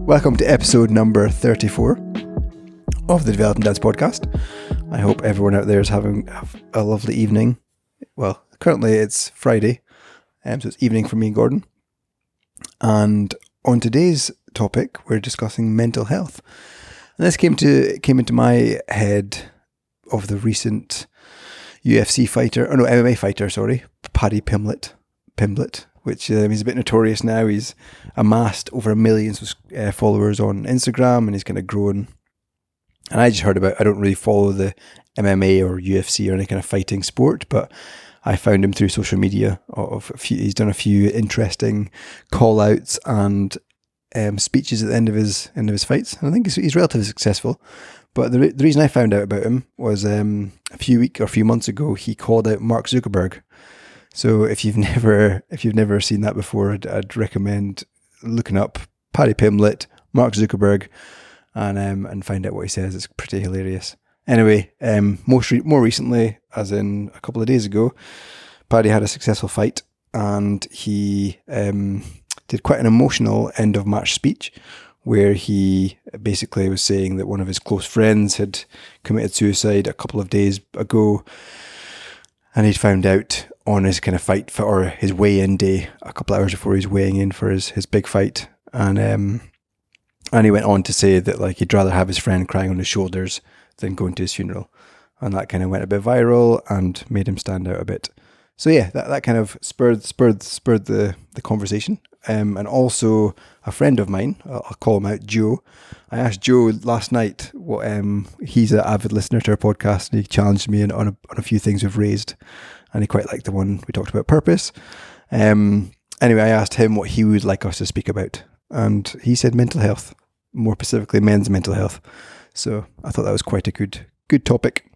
Welcome to episode number 34 of the Develop and Dance podcast. I hope everyone out there is having a lovely evening. Well, currently it's Friday, so it's evening for me and Gordon. And on today's topic, we're discussing mental health. And this came into my head of the recent MMA fighter, Paddy Pimblett, which he's a bit notorious now. He's amassed over 1 million followers on Instagram, and he's kind of grown. And I just heard about, I don't really follow the MMA or UFC or any kind of fighting sport, but I found him through social media. He's done a few interesting call outs and speeches at the end of his fights. And I think he's relatively successful. But the reason I found out about him was a few months ago, he called out Mark Zuckerberg. So if you've never seen that before, I'd recommend looking up Paddy Pimblett, Mark Zuckerberg, and find out what he says. It's pretty hilarious. Anyway, more recently, as in a couple of days ago, Paddy had a successful fight, and he did quite an emotional end of match speech, where he basically was saying that one of his close friends had committed suicide a couple of days ago, and he'd found out on his kind of fight or his weigh-in day, a couple of hours before he was weighing in for his big fight, and he went on to say that like he'd rather have his friend crying on his shoulders than going to his funeral, and that kind of went a bit viral and made him stand out a bit. So yeah, that kind of spurred the conversation. And also a friend of mine, I'll call him out, Joe. I asked Joe last night what he's an avid listener to our podcast, and he challenged me on a few things we've raised, and he quite liked the one we talked about purpose. Anyway, I asked him what he would like us to speak about, and he said mental health, more specifically men's mental health. So I thought that was quite a good topic.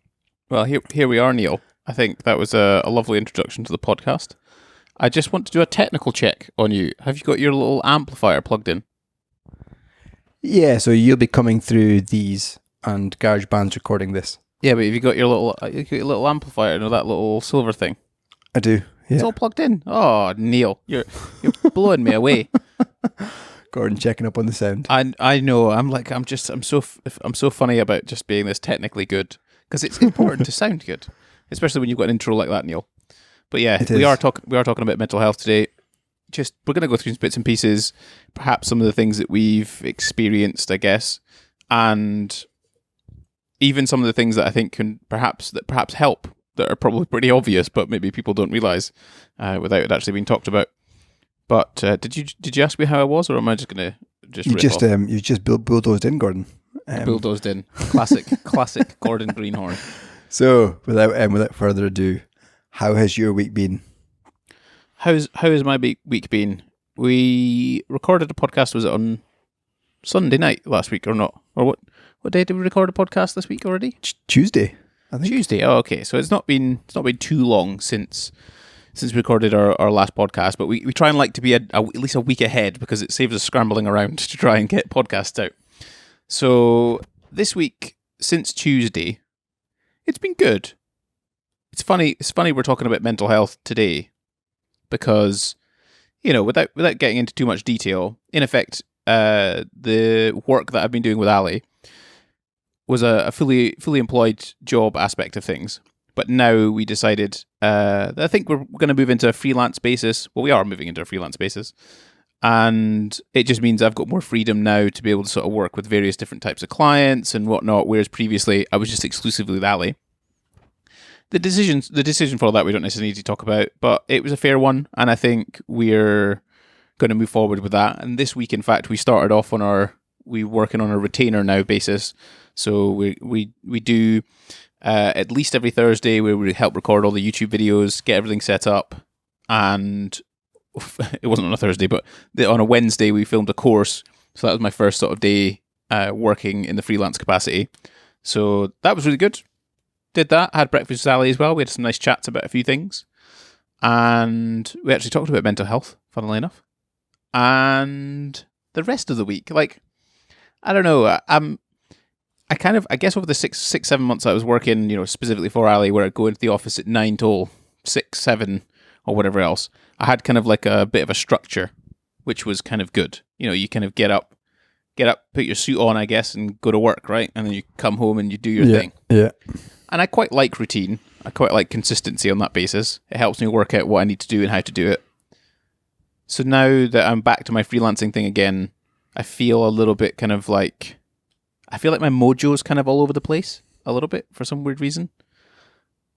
Well, here we are, Neil. I think that was a lovely introduction to the podcast. I just want to do a technical check on you. Have you got your little amplifier plugged in? Yeah, so you'll be coming through these, and GarageBand's recording this. Yeah, but have you got your little amplifier, you know, that little silver thing? I do, yeah. It's all plugged in. Oh, Neil, you're blowing me away. Gordon checking up on the sound. I know. I'm so funny about just being this technically good, because it's important to sound good, especially when you've got an intro like that, Neil. But yeah, we are talking about mental health today. We're going to go through some bits and pieces, perhaps some of the things that we've experienced, I guess, and even some of the things that I think can perhaps help, that are probably pretty obvious, but maybe people don't realise without it actually being talked about. But did you ask me how I was, or am I just going to you just bulldozed in, Gordon? Bulldozed in, classic Gordon Greenhorn. So without further ado, how has your week been? How has my week been? We recorded a podcast, was it on Sunday night last week or not? Or what day did we record a podcast this week already? Tuesday, I think. Tuesday. Oh, okay. So it's not been too long since we recorded our last podcast, but we try and like to be at least a week ahead, because it saves us scrambling around to try and get podcasts out. So this week, since Tuesday, it's been good. It's funny we're talking about mental health today, because, you know, without getting into too much detail, in effect, the work that I've been doing with Ali was a fully employed job aspect of things. But now we decided, I think we're going to move into a freelance basis. Well, we are moving into a freelance basis. And it just means I've got more freedom now to be able to sort of work with various different types of clients and whatnot, whereas previously I was just exclusively with Ali. The decision for all that we don't necessarily need to talk about, but it was a fair one, and I think we're going to move forward with that. And this week, in fact, we started off we're working on a retainer now basis. So we do at least every Thursday where we help record all the YouTube videos, get everything set up, and it wasn't on a Thursday, but on a Wednesday we filmed a course. So that was my first sort of day working in the freelance capacity. So that was really good. Did that, had breakfast with Sally as well. We had some nice chats about a few things, and we actually talked about mental health, funnily enough. And the rest of the week, like, I don't know, I guess over the six, 7 months I was working, you know, specifically for Ali, where I'd go into the office at 9 till 6, 7, or whatever else, I had kind of like a bit of a structure, which was kind of good. You know, you kind of get up, get up, put your suit on, I guess, and go to work, right? And then you come home and you do your thing. Yeah. And I quite like routine. I quite like consistency on that basis. It helps me work out what I need to do and how to do it. So now that I'm back to my freelancing thing again, I feel a little bit kind of like, I feel like my mojo's kind of all over the place a little bit for some weird reason.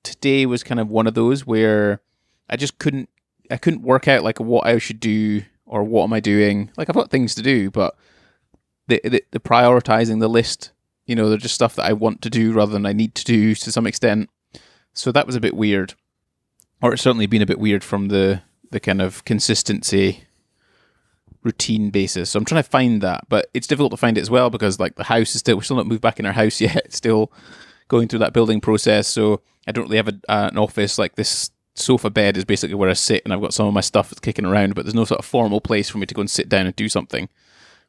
Today was kind of one of those where I couldn't work out like what I should do or what am I doing. Like I've got things to do, but the prioritizing the list, they're just stuff that I want to do rather than I need to do to some extent. So that was a bit weird, or it's certainly been a bit weird from the kind of consistency routine basis. So I'm trying to find that, but it's difficult to find it as well because like the house is we're still not moved back in our house yet. It's still going through that building process. So I don't really have an office. Like this sofa bed is basically where I sit, and I've got some of my stuff that's kicking around, but there's no sort of formal place for me to go and sit down and do something,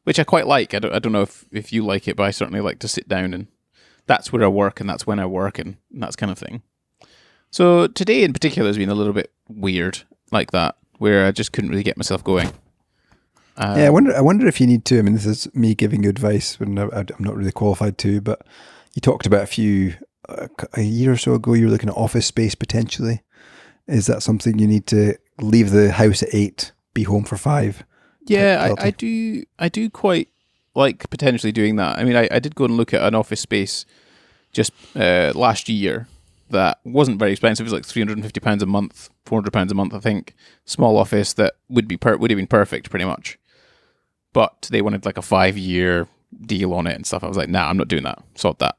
which I quite like. I don't know if you like it, but I certainly like to sit down, and that's where I work, and that's when I work, and that kind of thing. So today in particular has been a little bit weird like that, where I just couldn't really get myself going. I wonder if you need to. I mean, this is me giving you advice when I'm not really qualified to, but you talked about a year or so ago, you were looking at office space potentially. Is that something you need to leave the house at 8, be home for 5? Yeah, I do quite like potentially doing that. I mean, I did go and look at an office space just last year that wasn't very expensive. It was like £350 a month, £400 a month, I think. Small office that would have been perfect pretty much. But they wanted like a 5-year deal on it and stuff. I was like, nah, I'm not doing that. Sod that.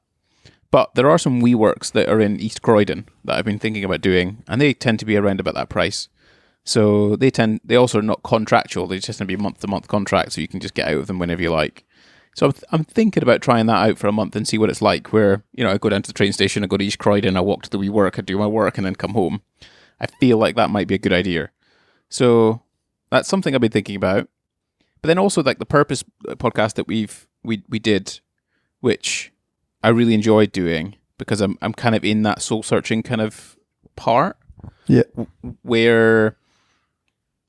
But there are some WeWorks that are in East Croydon that I've been thinking about doing, and they tend to be around about that price. So they also are not contractual. They just tend to be month-to-month contracts, so you can just get out of them whenever you like. So I'm thinking about trying that out for a month and see what it's like, where, I go down to the train station, I go to East Croydon, I walk to the WeWork, I do my work, and then come home. I feel like that might be a good idea. So that's something I've been thinking about. But then also like the Purpose podcast that we did, which I really enjoyed doing because I'm kind of in that soul searching kind of part. Yeah. Where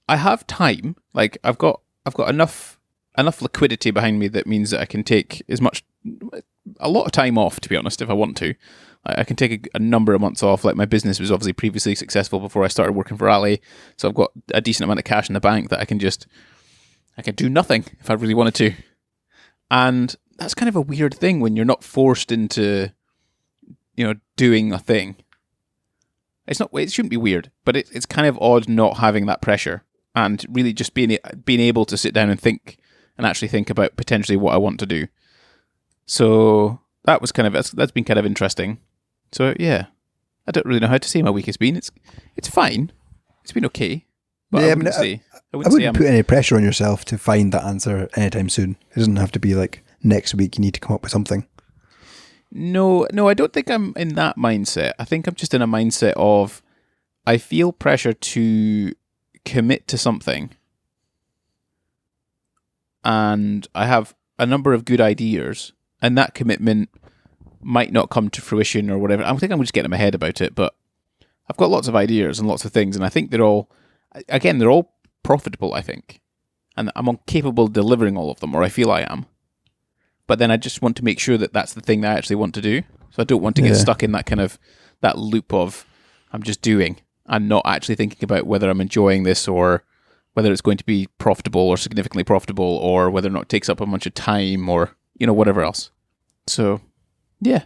I have time, like I've got enough liquidity behind me that means that I can take a lot of time off, to be honest, if I want to. I can take a number of months off. Like my business was obviously previously successful before I started working for Ali. So I've got a decent amount of cash in the bank that I can do nothing if I really wanted to. And that's kind of a weird thing when you're not forced into, doing a thing. It shouldn't be weird, but it's kind of odd not having that pressure and really just being able to sit down and think and actually think about potentially what I want to do. So that's been kind of interesting. So yeah, I don't really know how to say my week has been. It's fine. It's been okay. But yeah, I wouldn't put any pressure on yourself to find that answer anytime soon. It doesn't have to be like next week you need to come up with something. No, I don't think I'm in that mindset. I think I'm just in a mindset of I feel pressure to commit to something. And I have a number of good ideas, and that commitment might not come to fruition or whatever. I think I'm just getting in my head about it, but I've got lots of ideas and lots of things, and I think they're all profitable, I think. And I'm capable of delivering all of them, or I feel I am. But then I just want to make sure that that's the thing that I actually want to do. So I don't want to get stuck in that kind of that loop of I'm just doing and not actually thinking about whether I'm enjoying this or whether it's going to be profitable or significantly profitable or whether or not it takes up a bunch of time or, whatever else. So, yeah,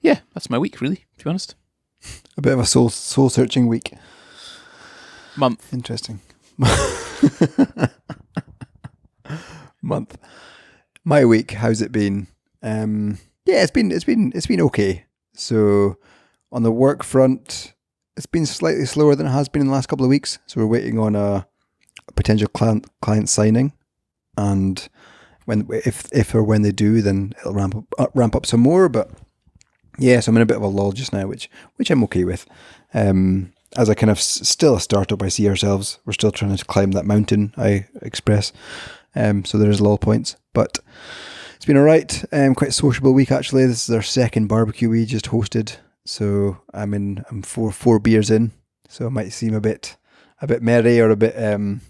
that's my week, really, to be honest. A bit of a soul searching week. Month. Interesting. Month. My week, how's it been? It's been okay. So on the work front, it's been slightly slower than it has been in the last couple of weeks. So we're waiting on a potential client signing, and if or when they do, then it'll ramp up some more. But yeah, so I'm in a bit of a lull just now, which I'm okay with. As a kind of still a startup, I see ourselves. We're still trying to climb that mountain I express. So there's lull points, but it's been all right. Quite a sociable week actually. This is our second barbecue we just hosted. So I'm four beers in. So it might seem a bit merry or a bit I don't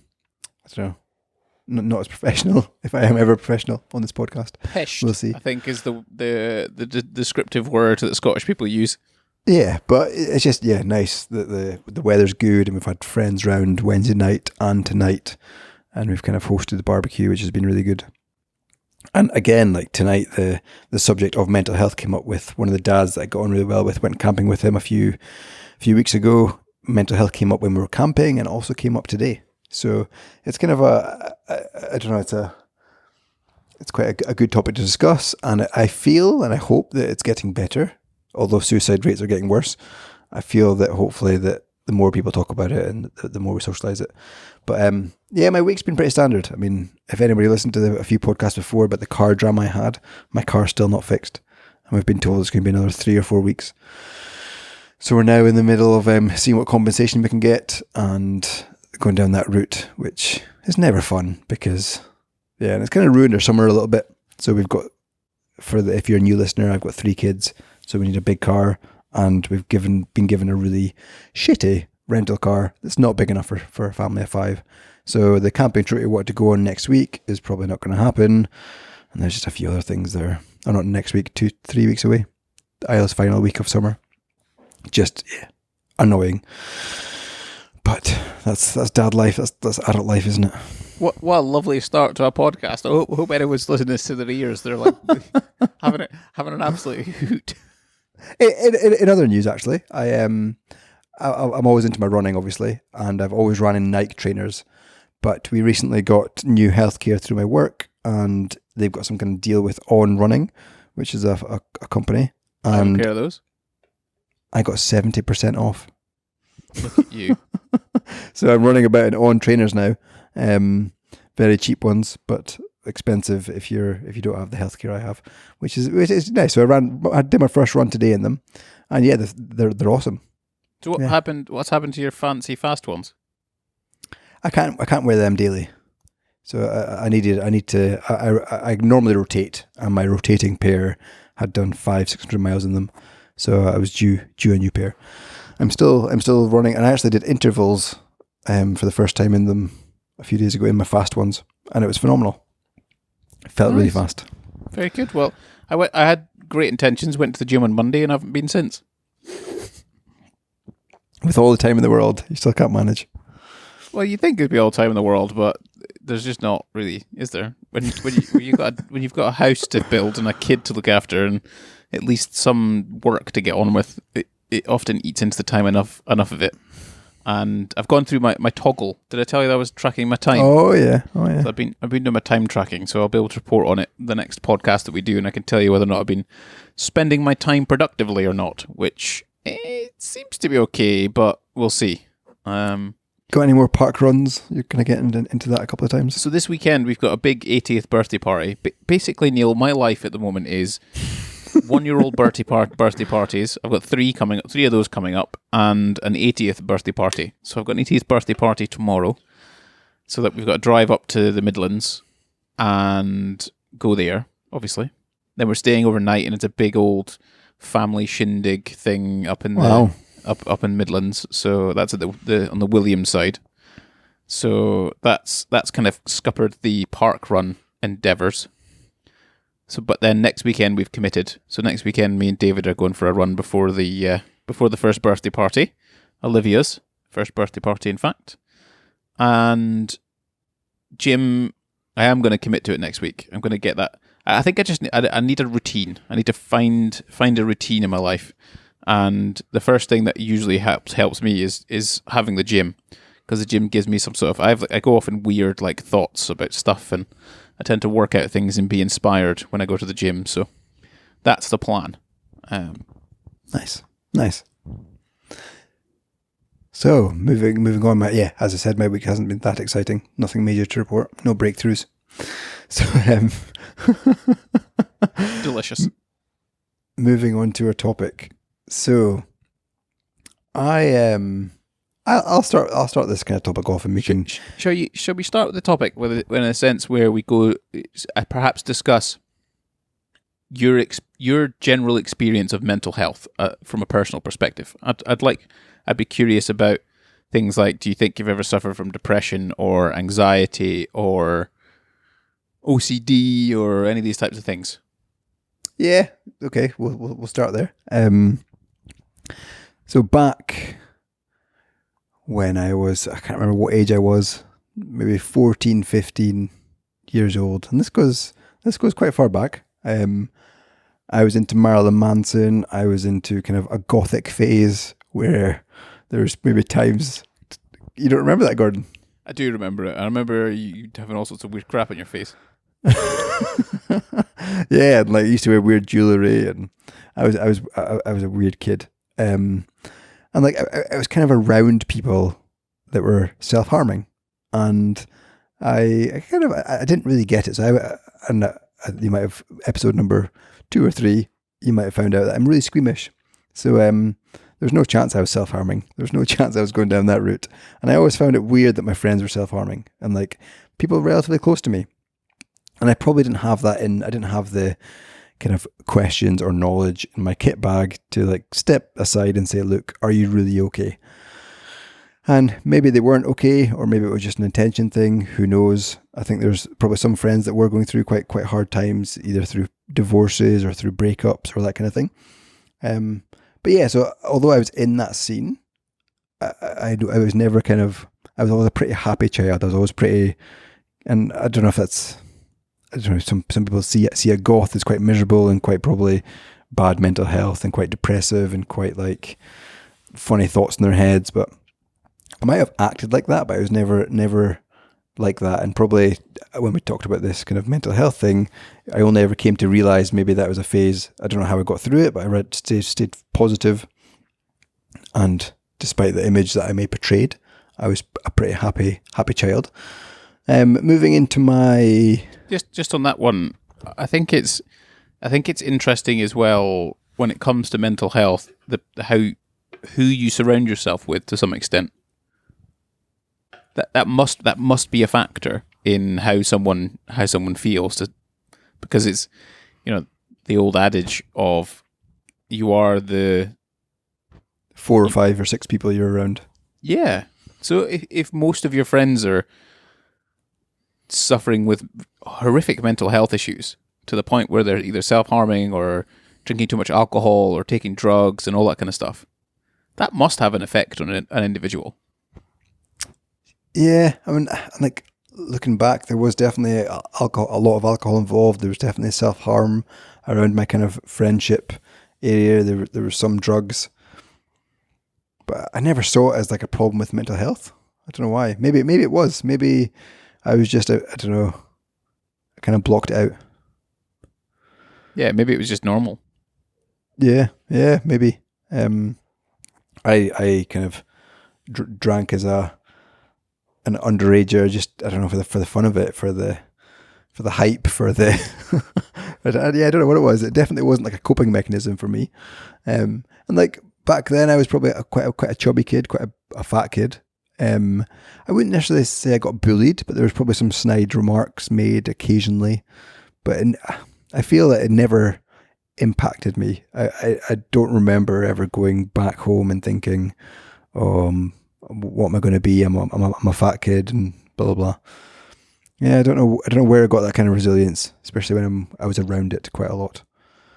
know, not as professional, if I am ever professional on this podcast. Peshed, We'll see. I think, is the descriptive word that Scottish people use. Yeah, but it's just nice that the weather's good, and we've had friends round Wednesday night and tonight, and we've kind of hosted the barbecue, which has been really good. And again, like tonight, the subject of mental health came up with one of the dads that I got on really well with. Went camping with him a few weeks ago. Mental health came up when we were camping, and also came up today. So it's kind of I don't know, it's quite a good topic to discuss, and I feel and I hope that it's getting better. Although suicide rates are getting worse, I feel that hopefully that the more people talk about it and the more we socialise it. But my week's been pretty standard. I mean, if anybody listened to a few podcasts before about the car drama I had, my car's still not fixed, and we've been told it's going to be another 3 or 4 weeks. So we're now in the middle of seeing what compensation we can get and going down that route, which is never fun because, and it's kind of ruined our summer a little bit. So we've got, if you're a new listener, I've got 3 kids, so we need a big car, and we've been given a really shitty rental car that's not big enough for a family of 5. So the camping trip we want to go on next week is probably not going to happen, and there's just a few other things there. Or not next week, 2-3 weeks away. Isla's final week of summer. Just annoying. But that's dad life. That's adult life, isn't it? What a lovely start to a podcast. I hope anyone's listening this to their ears. They're like having an absolute hoot. In other news, actually, I'm always into my running, obviously, and I've always run in Nike trainers. But we recently got new healthcare through my work, and they've got some kind of deal with On Running, which is a company. And I have a pair of those. I got 70% off. Look at you. So I'm running about in On trainers now. Very cheap ones, but expensive if you don't have the healthcare I have, which is nice. So I did my first run today in them, and they're awesome. So what happened? What's happened to your fancy fast ones? I can't wear them daily, so I normally rotate, and my rotating pair had done 500-600 miles in them, so I was due a new pair. I'm still running, and I actually did intervals for the first time in them a few days ago in my fast ones, and it was phenomenal. It felt really fast. Very good. Well, I had great intentions, went to the gym on Monday, and haven't been since. With all the time in the world, you still can't manage. Well, you think it'd be all the time in the world, but there's just not really, is there? When you've got a house to build and a kid to look after, and at least some work to get on with, it often eats into the time enough of it. And I've gone through my toggle. Did I tell you that I was tracking my time? Oh yeah. So I've been doing my time tracking, so I'll be able to report on it the next podcast that we do, and I can tell you whether or not I've been spending my time productively or not. Which it seems to be okay, but we'll see. Got any more park runs? You're going to get into that a couple of times. So this weekend we've got a big 80th birthday party. Basically, Neil, my life at the moment is 1-year-old birthday parties. I've got 3 of those coming up, and an 80th birthday party. So I've got an 80th birthday party tomorrow, so that we've got to drive up to the Midlands and go there, obviously. Then we're staying overnight, and it's a big old family shindig thing up in up in Midlands. So that's at the on the Williams side. So that's kind of scuppered the park run endeavours. So, but then next weekend we've committed. So next weekend, me and David are going for a run before the first birthday party, Olivia's first birthday party, in fact. And gym, I am going to commit to it next week. I'm going to get that. I think I need a routine. I need to find a routine in my life. And the first thing that usually helps me is having the gym, because the gym gives me some sort of I go off in weird thoughts about stuff, and I tend to work out things and be inspired when I go to the gym. So that's the plan. Nice. So moving on. As I said, my week hasn't been that exciting. Nothing major to report. No breakthroughs. So delicious. Moving on to our topic. So I'll start this kind of topic off, and we can. Shall we start with the topic in a sense where we go, perhaps discuss your general experience of mental health from a personal perspective. I'd be curious about things like, do you think you've ever suffered from depression or anxiety or OCD or any of these types of things? Yeah. Okay. We'll start there. So back when I can't remember what age I was, maybe 14, 15 years old. And this goes quite far back. I was into Marilyn Manson. I was into kind of a gothic phase where there's maybe times. You don't remember that, Gordon? I do remember it. I remember you having all sorts of weird crap on your face. Yeah, and like I used to wear weird jewelry, and I was a weird kid. And like I was kind of around people that were self-harming, and I didn't really get it. So you might have episode number 2 or 3. You might have found out that I'm really squeamish. So there's no chance I was self-harming. There's no chance I was going down that route. And I always found it weird that my friends were self-harming and like people relatively close to me. And I probably didn't have that I didn't have the kind of questions or knowledge in my kit bag to like step aside and say, look, are you really okay? And maybe they weren't okay, or maybe it was just an intention thing. Who knows? I think there's probably some friends that were going through quite hard times, either through divorces or through breakups or that kind of thing. But yeah, so although I was in that scene, I was never I was always a pretty happy child. I was always pretty, and I don't know if that's, I don't know, some people see a goth as quite miserable and quite probably bad mental health and quite depressive and quite like funny thoughts in their heads, but I might have acted like that, but I was never like that. And probably when we talked about this kind of mental health thing, I only ever came to realize maybe that was a phase. I don't know how I got through it, but I stayed positive. And despite the image that I may portrayed, I was a pretty happy child. Moving into my just on that one, I think it's interesting as well when it comes to mental health, who you surround yourself with to some extent. That must be a factor in how someone feels, because it's, you know, the old adage of you are the 4 or 5 or 6 people you're around. Yeah. So if most of your friends are suffering with horrific mental health issues to the point where they're either self-harming or drinking too much alcohol or taking drugs and all that kind of stuff, that must have an effect on an individual. Yeah, I mean, like looking back, there was definitely a lot of alcohol involved. There was definitely self-harm around my kind of friendship area. There were some drugs, but I never saw it as like a problem with mental health. I don't know why. Maybe it was. Maybe I was just I don't know. I kind of blocked it out. Yeah, maybe it was just normal. Yeah, maybe. I kind of drank as an underager, just I don't know, for the fun of it, for the hype, for the I don't know what it was. It definitely wasn't like a coping mechanism for me. And like back then, I was probably quite a chubby kid, quite a fat kid. I wouldn't necessarily say I got bullied, but there was probably some snide remarks made occasionally. But I feel that it never impacted me. I don't remember ever going back home and thinking, what am I going to be? I'm a fat kid and blah blah blah. Yeah, I don't know where I got that kind of resilience, especially when I was around it quite a lot.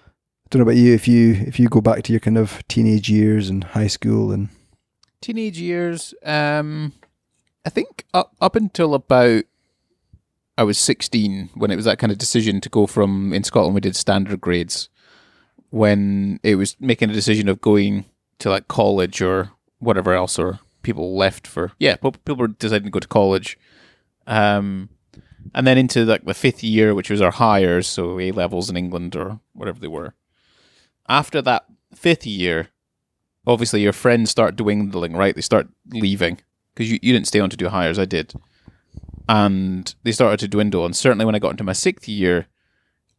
I don't know about you. If you go back to your kind of teenage years and high school and teenage years, I think up until about I was 16 when it was that kind of decision to go from, in Scotland we did standard grades, when it was making a decision of going to like college or whatever else, or people were deciding to go to college, and then into like the 5th year, which was our hires, so A levels in England or whatever they were. After that 5th year, obviously your friends start dwindling, right? They start leaving because you didn't stay on to do hires. I did, and they started to dwindle. And certainly when I got into my 6th year,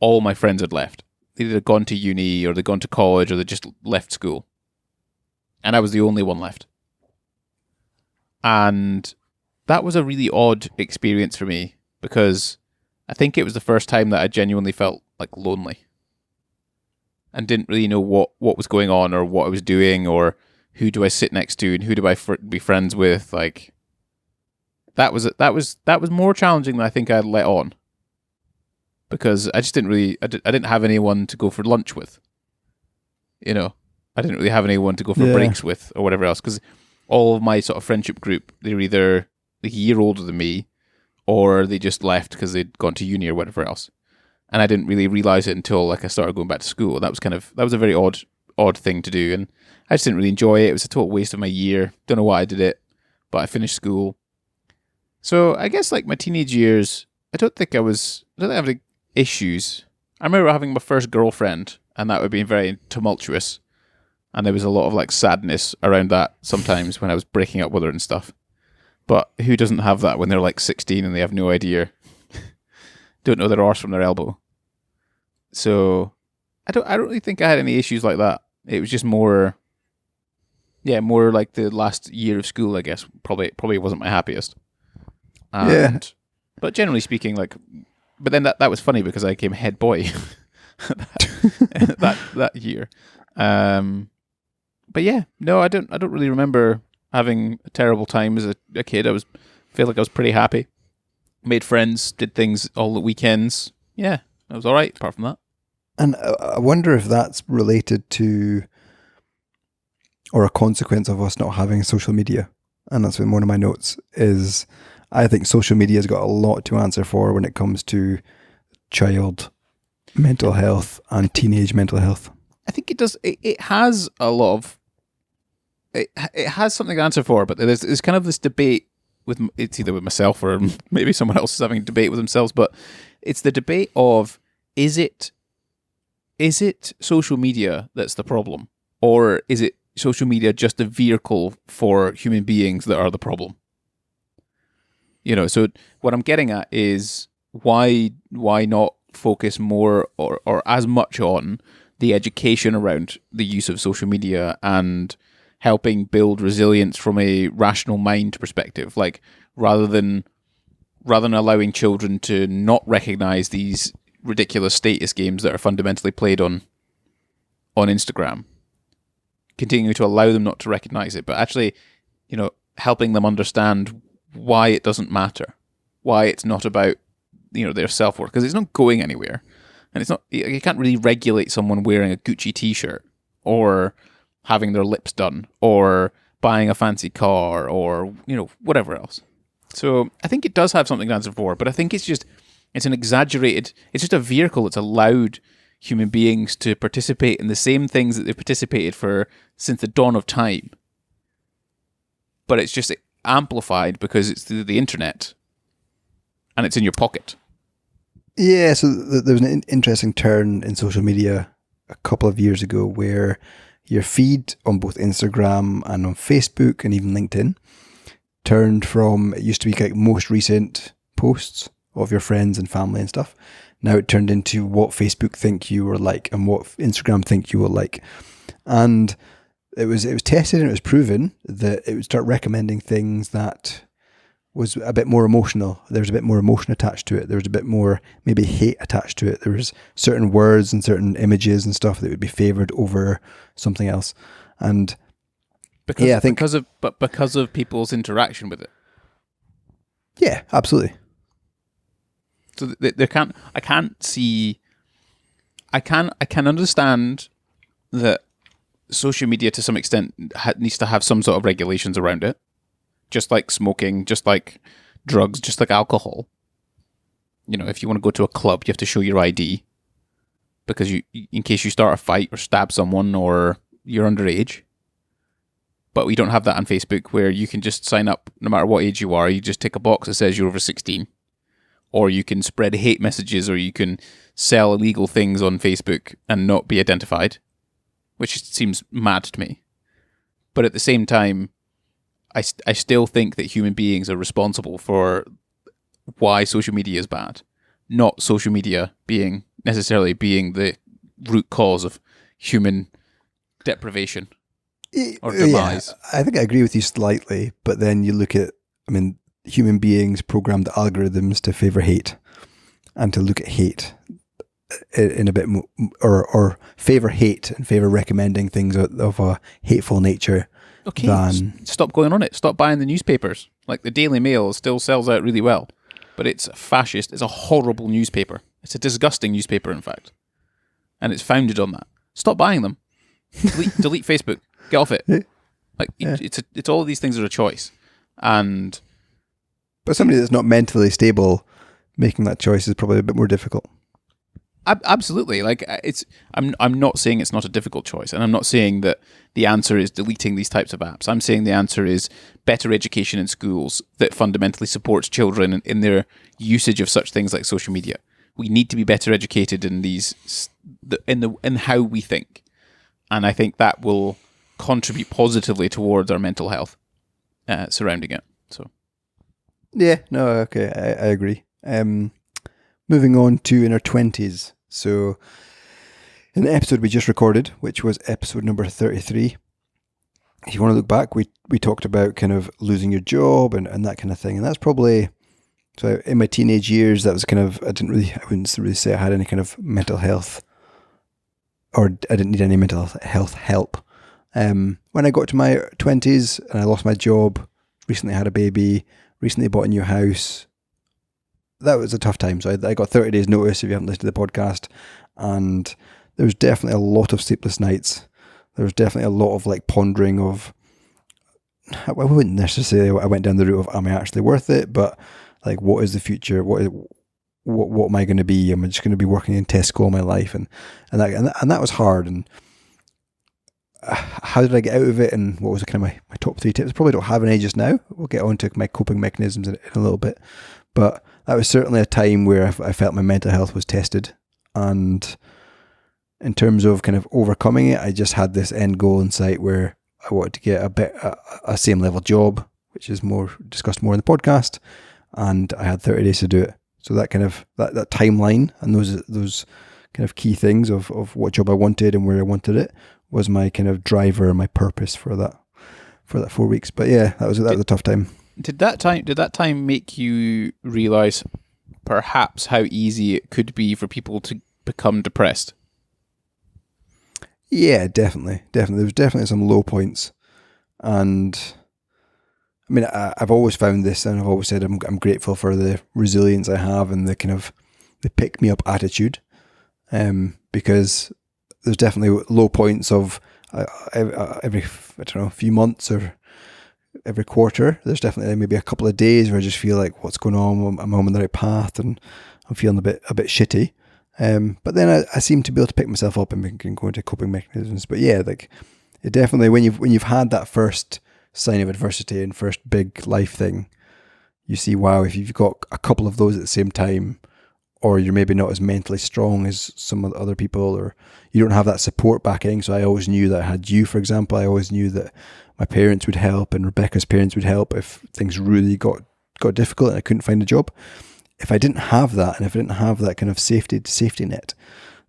all my friends had left. They'd either gone to uni or they'd gone to college or they just left school, and I was the only one left. And that was a really odd experience for me, because I think it was the first time that I genuinely felt like lonely and didn't really know what was going on or what I was doing or who do I sit next to and who do I be friends with. Like that was more challenging than I think I'd let on. because I just didn't really, I didn't have anyone to go for lunch with. You know, I didn't really have anyone to go for breaks with or whatever else, because all of my sort of friendship group, they're either like a year older than me, or they just left because they'd gone to uni or whatever else. And I didn't really realize it until like I started going back to school. That was a very odd thing to do, and I just didn't really enjoy it. It was a total waste of my year. Don't know why I did it, but I finished school. So I guess like my teenage years, I don't think I have any issues. I remember having my first girlfriend, and that would be very tumultuous. And there was a lot of like sadness around that sometimes when I was breaking up with her and stuff. But who doesn't have that when they're like 16 and they have no idea, don't know their arse from their elbow? So I don't really think I had any issues like that. It was just more like the last year of school, I guess. Probably wasn't my happiest. But generally speaking, but then that was funny because I became head boy that year. But yeah, no, I don't really remember having a terrible time as a kid. Feel like I was pretty happy. Made friends, did things all the weekends. Yeah, I was all right apart from that. And I wonder if that's related to, or a consequence of us not having social media. And that's been one of my notes is, I think social media has got a lot to answer for when it comes to child mental health and teenage mental health. I think it does. It has a lot of. It has something to answer for, but there's kind of this debate it's either with myself or maybe someone else is having a debate with themselves. But it's the debate of is it social media that's the problem, or is it social media just a vehicle for human beings that are the problem? You know, so what I'm getting at is why not focus more or as much on the education around the use of social media and helping build resilience from a rational mind perspective, like rather than allowing children to not recognize these ridiculous status games that are fundamentally played on Instagram, continuing to allow them not to recognize it, but actually, you know, helping them understand why it doesn't matter, why it's not about, you know, their self-worth, because it's not going anywhere. And it's not, you can't really regulate someone wearing a Gucci t-shirt or having their lips done or buying a fancy car or, you know, whatever else. So I think it does have something to answer for, but I think it's just a vehicle that's allowed human beings to participate in the same things that they've participated for since the dawn of time. But it's just amplified because it's through the internet and it's in your pocket. Yeah, so there was an interesting turn in social media a couple of years ago where your feed on both Instagram and on Facebook and even LinkedIn turned from, it used to be like most recent posts of your friends and family and stuff. Now it turned into what Facebook think you were like and what Instagram think you were like. And it was tested and it was proven that it would start recommending things that was a bit more emotional. There was a bit more emotion attached to it. There was a bit more maybe hate attached to it. There was certain words and certain images and stuff that would be favored over something else. And because of people's interaction with it. Yeah, absolutely. So I can understand that social media to some extent needs to have some sort of regulations around it. Just like smoking, just like drugs, just like alcohol. You know, if you want to go to a club, you have to show your ID because in case you start a fight or stab someone or you're underage. But we don't have that on Facebook where you can just sign up no matter what age you are. You just tick a box that says you're over 16. Or you can spread hate messages or you can sell illegal things on Facebook and not be identified, which seems mad to me. But at the same time, I still think that human beings are responsible for why social media is bad, not social media necessarily being the root cause of human deprivation or demise. Yeah, I think I agree with you slightly, but then you look at, human beings programmed algorithms to favor hate and to look at hate in a bit more, or favor hate and favor recommending things of a hateful nature. Okay, stop going on it. Stop buying the newspapers. Like the Daily Mail still sells out really well, but it's fascist. It's a horrible newspaper. It's a disgusting newspaper, in fact. And it's founded on that. Stop buying them. Delete Facebook. Get off it. Like it's all of these things are a choice. But somebody that's not mentally stable, making that choice is probably a bit more difficult. Absolutely. Like I'm not saying it's not a difficult choice, and I'm not saying that the answer is deleting these types of apps. I'm saying the answer is better education in schools that fundamentally supports children in their usage of such things like social media. We need to be better educated in in how we think, and I think that will contribute positively towards our mental health surrounding it. So, yeah, no, okay, I agree. Moving on to in our 20s. So, in the episode we just recorded, which was episode number 33, if you want to look back, we talked about kind of losing your job and that kind of thing. And that's probably, so in my teenage years, that was kind of, I wouldn't really say I had any kind of mental health, or I didn't need any mental health help. When I got to my 20s and I lost my job, recently had a baby, recently bought a new house, that was a tough time. So I got 30 days notice if you haven't listened to the podcast, and there was definitely a lot of sleepless nights. There was definitely a lot of like pondering of, I wouldn't necessarily say I went down the route of, am I actually worth it? But like, what is the future? What am I going to be? Am I just going to be working in Tesco all my life? And that was hard. And how did I get out of it? And what was kind of my top 3 tips? I probably don't have any just now. We'll get on to my coping mechanisms in a little bit. But that was certainly a time where I felt my mental health was tested. And in terms of kind of overcoming it, I just had this end goal in sight where I wanted to get a same level job, which is discussed more in the podcast. And I had 30 days to do it. So that kind of, that timeline and those kind of key things of what job I wanted and where I wanted it was my kind of driver, my purpose for that 4 weeks. But yeah, that was a tough time. Did that time make you realize perhaps how easy it could be for people to become depressed? Yeah, definitely. There was definitely some low points, and I mean, I've always found this, and I've always said I'm grateful for the resilience I have and the kind of the pick me up attitude, because there's definitely low points of every few months or every quarter. There's definitely maybe a couple of days where I just feel like, what's going on? I'm on the right path, and I'm feeling a bit shitty. But then I seem to be able to pick myself up and can go into coping mechanisms. But yeah, like it definitely, when you've had that first sign of adversity and first big life thing, you see, wow, if you've got a couple of those at the same time, or you're maybe not as mentally strong as some of the other people, or you don't have that support backing. So I always knew that I had you, for example. I always knew that my parents would help and Rebecca's parents would help if things really got difficult and I couldn't find a job. If I didn't have that, and if I didn't have that kind of safety net,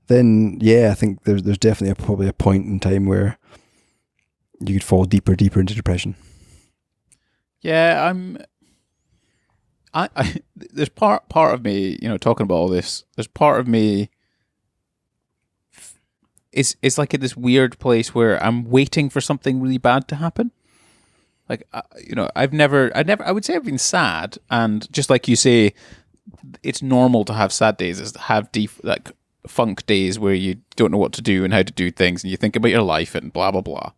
then yeah, I think there's definitely probably a point in time where you could fall deeper into depression. Yeah, there's part of me, talking about all this, there's part of me, it's like in this weird place where I'm waiting for something really bad to happen. Like, I would say I've been sad, and just like you say, it's normal to have sad days, is to have like funk days where you don't know what to do and how to do things, and you think about your life and blah blah blah.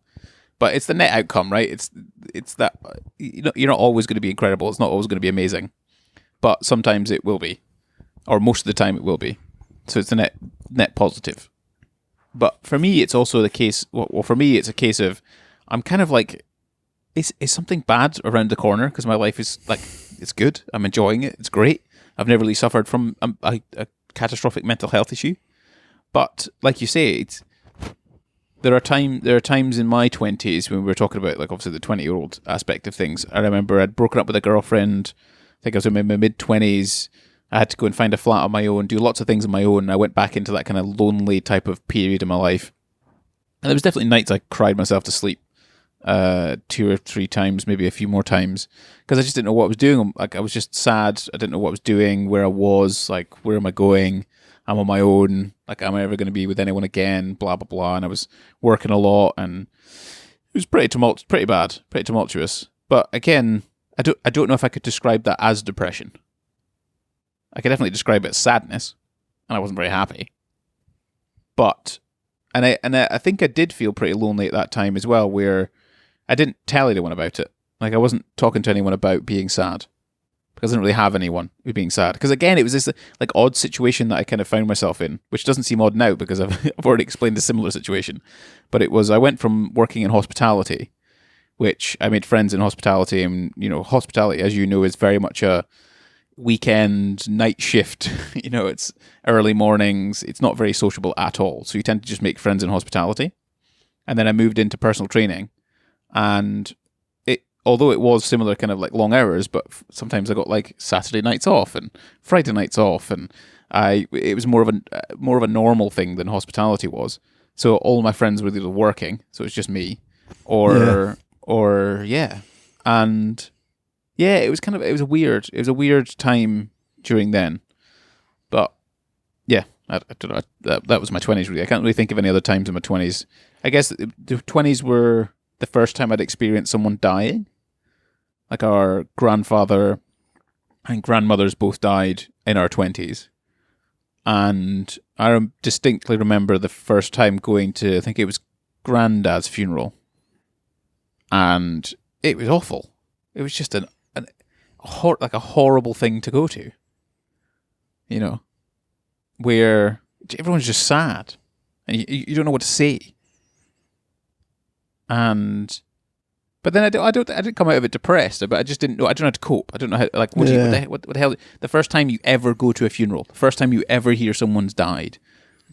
But it's the net outcome, right? It's that you're not always going to be incredible. It's not always going to be amazing, but sometimes it will be, or most of the time it will be. So it's the net positive. But for me, it's also the case. Well, for me, it's a case of I'm kind of like, is something bad around the corner? Because my life is like, it's good. I'm enjoying it. It's great. I've never really suffered from a catastrophic mental health issue. But like you say, there are times in my 20s when we were talking about, like, obviously the 20-year-old aspect of things. I remember I'd broken up with a girlfriend. I think I was in my mid-20s. I had to go and find a flat on my own, do lots of things on my own. I went back into that kind of lonely type of period in my life. And there was definitely nights I cried myself to sleep 2 or 3 times, maybe a few more times, because I just didn't know what I was doing. Like, I was just sad. I didn't know what I was doing, where I was, like, where am I going? I'm on my own. Like, am I ever going to be with anyone again? Blah, blah, blah. And I was working a lot, and it was pretty tumultuous. But again, I don't know if I could describe that as depression. I could definitely describe it as sadness. and I wasn't very happy. But I think I did feel pretty lonely at that time as well, where I didn't tell anyone about it. Like I wasn't talking to anyone about being sad because I didn't really have anyone who was being sad. Because again, it was this like odd situation that I kind of found myself in, which doesn't seem odd now because I've already explained a similar situation. But it was I went from working in hospitality, which I made friends in hospitality, and hospitality, as you know, is very much a weekend night shift. It's early mornings. It's not very sociable at all. So you tend to just make friends in hospitality. And then I moved into personal training, and although it was similar kind of like long hours, but sometimes I got like Saturday nights off and Friday nights off, and it was more of a normal thing than hospitality was. So all my friends were either working, so it's just me, and it was a weird time during then, but yeah, I don't know. That was my 20s really. I can't really think of any other times in my 20s. I guess the 20s were the first time I'd experienced someone dying. Like our grandfather and grandmothers both died in our 20s. And I distinctly remember the first time going to, I think it was Granddad's funeral. And it was awful. It was just a horrible thing to go to. Where everyone's just sad. And you don't know what to say. But then I didn't come out of it depressed, but I just didn't know. I don't know how to cope. I don't know how. Like, what the hell? The first time you ever go to a funeral, the first time you ever hear someone's died,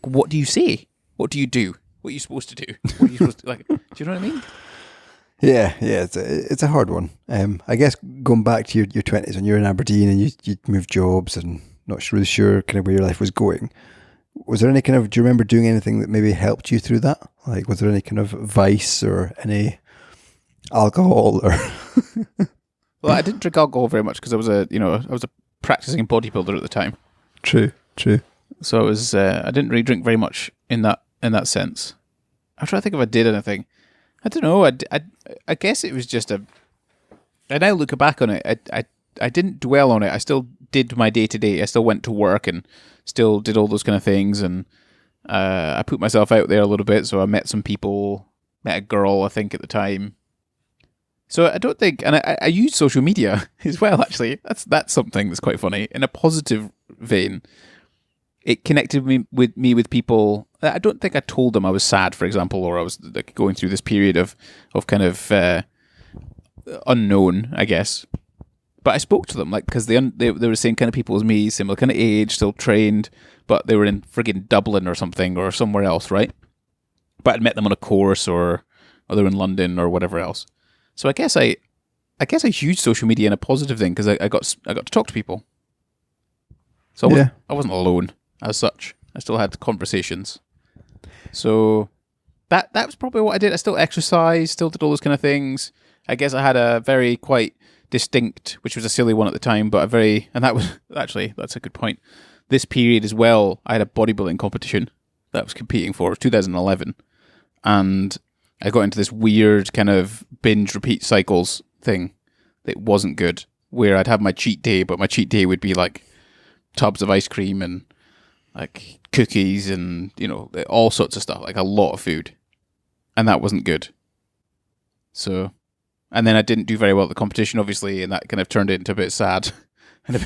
what do you say? What do you do? What are you supposed to do? What are you supposed to like? Do you know what I mean? Yeah. It's a hard one. I guess going back to your 20s when you're in Aberdeen and you moved jobs and not really sure kind of where your life was going. Was there any kind of? Do you remember doing anything that maybe helped you through that? Like, was there any kind of vice or any alcohol or? Well, I didn't drink alcohol very much because I was a practicing bodybuilder at the time. True. So I didn't really drink very much in that sense. I'm trying to think if I did anything. I don't know. I guess it was just I now look back on it. I didn't dwell on it. I still did my day to day. I still went to work and still did all those kind of things. And I put myself out there a little bit. So I met some people, met a girl, I think, at the time. So I don't think, and I use social media as well, actually. That's something that's quite funny. In a positive vein, it connected me with people. I don't think I told them I was sad, for example, or I was like going through this period of kind of unknown, I guess. But I spoke to them, like, because they were the same kind of people as me, similar kind of age, still trained, but they were in friggin' Dublin or something, or somewhere else, right? But I'd met them on a course, or they were in London, or whatever else. So I guess I used social media in a positive thing because I got to talk to people. So I wasn't alone as such. I still had conversations. So that was probably what I did. I still exercised, still did all those kind of things. I guess I had a very quite distinct, which was a silly one at the time, but and that was actually, that's a good point. This period as well, I had a bodybuilding competition that I was competing for. It was 2011, and I got into this weird kind of binge repeat cycles thing that wasn't good, where I'd have my cheat day, but my cheat day would be like tubs of ice cream and like cookies and, all sorts of stuff, like a lot of food. And that wasn't good. So, and then I didn't do very well at the competition, obviously, and that kind of turned it into a bit sad and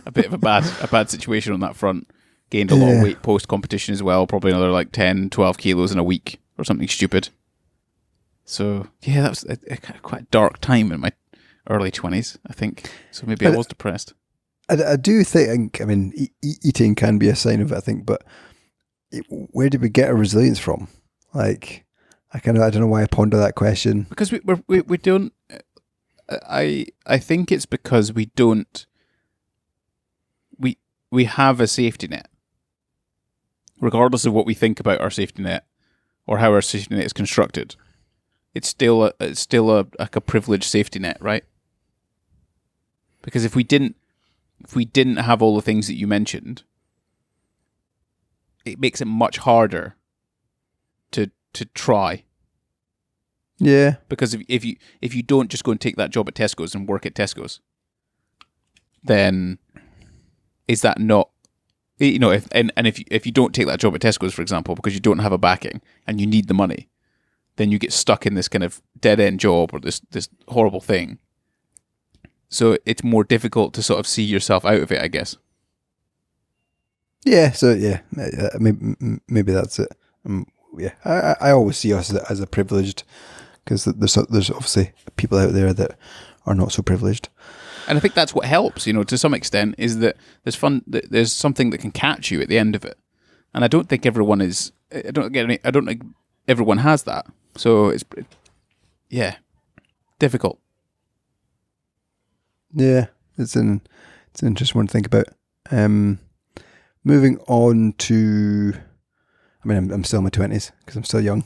a bit of a bad situation on that front. Gained a lot of weight post-competition as well, probably another like 10, 12 kilos in a week or something stupid. So, yeah, that was a quite dark time in my early 20s, I think. So maybe I was depressed. I do think, I mean, eating can be a sign of it, I think, but where did we get our resilience from? Like, I don't know why I ponder that question. Because we don't, I think it's because we don't, we have a safety net. Regardless of what we think about our safety net or how our safety net is constructed, it's still a privileged safety net, right? Because if we didn't have all the things that you mentioned, it makes it much harder to try. Yeah. Because if you don't just go and take that job at Tesco's and work at Tesco's, then is that not You know, if you don't take that job at Tesco's, for example, because you don't have a backing and you need the money, then you get stuck in this kind of dead end job or this horrible thing. So it's more difficult to sort of see yourself out of it, I guess. Yeah. So yeah, maybe that's it. Yeah, I always see us as a privileged, because there's obviously people out there that are not so privileged. And I think that's what helps, you know, to some extent, is that there's something that can catch you at the end of it. And I don't think everyone is. I don't think everyone has that. So it's difficult. Yeah, it's an interesting one to think about. Moving on to, I mean, I'm still in my 20s because I'm still young.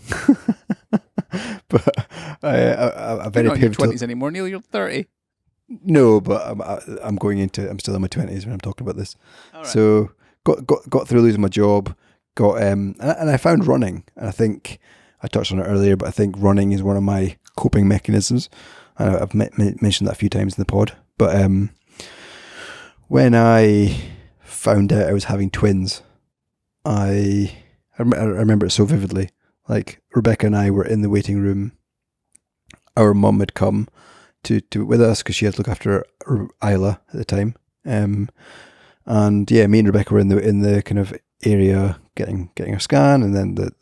But a very You're not in your pivotal 20s anymore, Neil. You're 30. No, but I'm going into. I'm still in my 20s when I'm talking about this. All right. So got through losing my job. And I found running, and I think I touched on it earlier, but I think running is one of my coping mechanisms. And I've mentioned that a few times in the pod. But when I found out I was having twins, I remember it so vividly. Like, Rebecca and I were in the waiting room. Our mum had come to with us because she had to look after Isla at the time. And yeah, me and Rebecca were in the kind of area getting her scan, and then the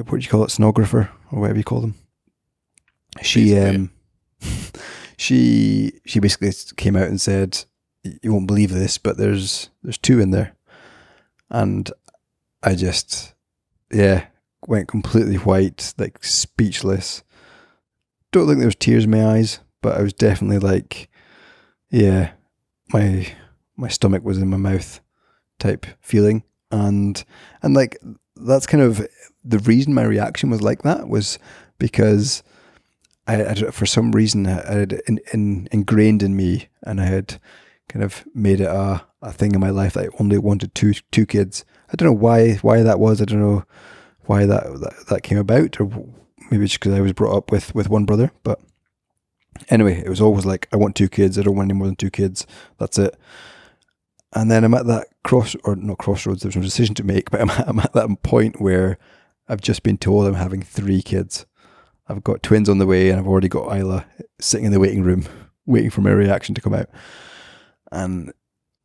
what do you call it, sonographer or whatever you call them. She basically came out and said, "You won't believe this, but there's two in there," and I just went completely white, like speechless. Don't think there was tears in my eyes, but I was definitely like, my stomach was in my mouth type feeling. And like, that's kind of the reason my reaction was like that, was because I for some reason I had ingrained in me, and I had kind of made it a thing in my life that I only wanted two kids. I don't know why that was. I don't know why that came about, or maybe it's because I was brought up with one brother. But anyway, it was always like, I want two kids. I don't want any more than two kids. That's it. And then I'm at that not crossroads. There's no decision to make, but I'm at that point where I've just been told I'm having 3 kids. I've got twins on the way, and I've already got Isla sitting in the waiting room, waiting for my reaction to come out. And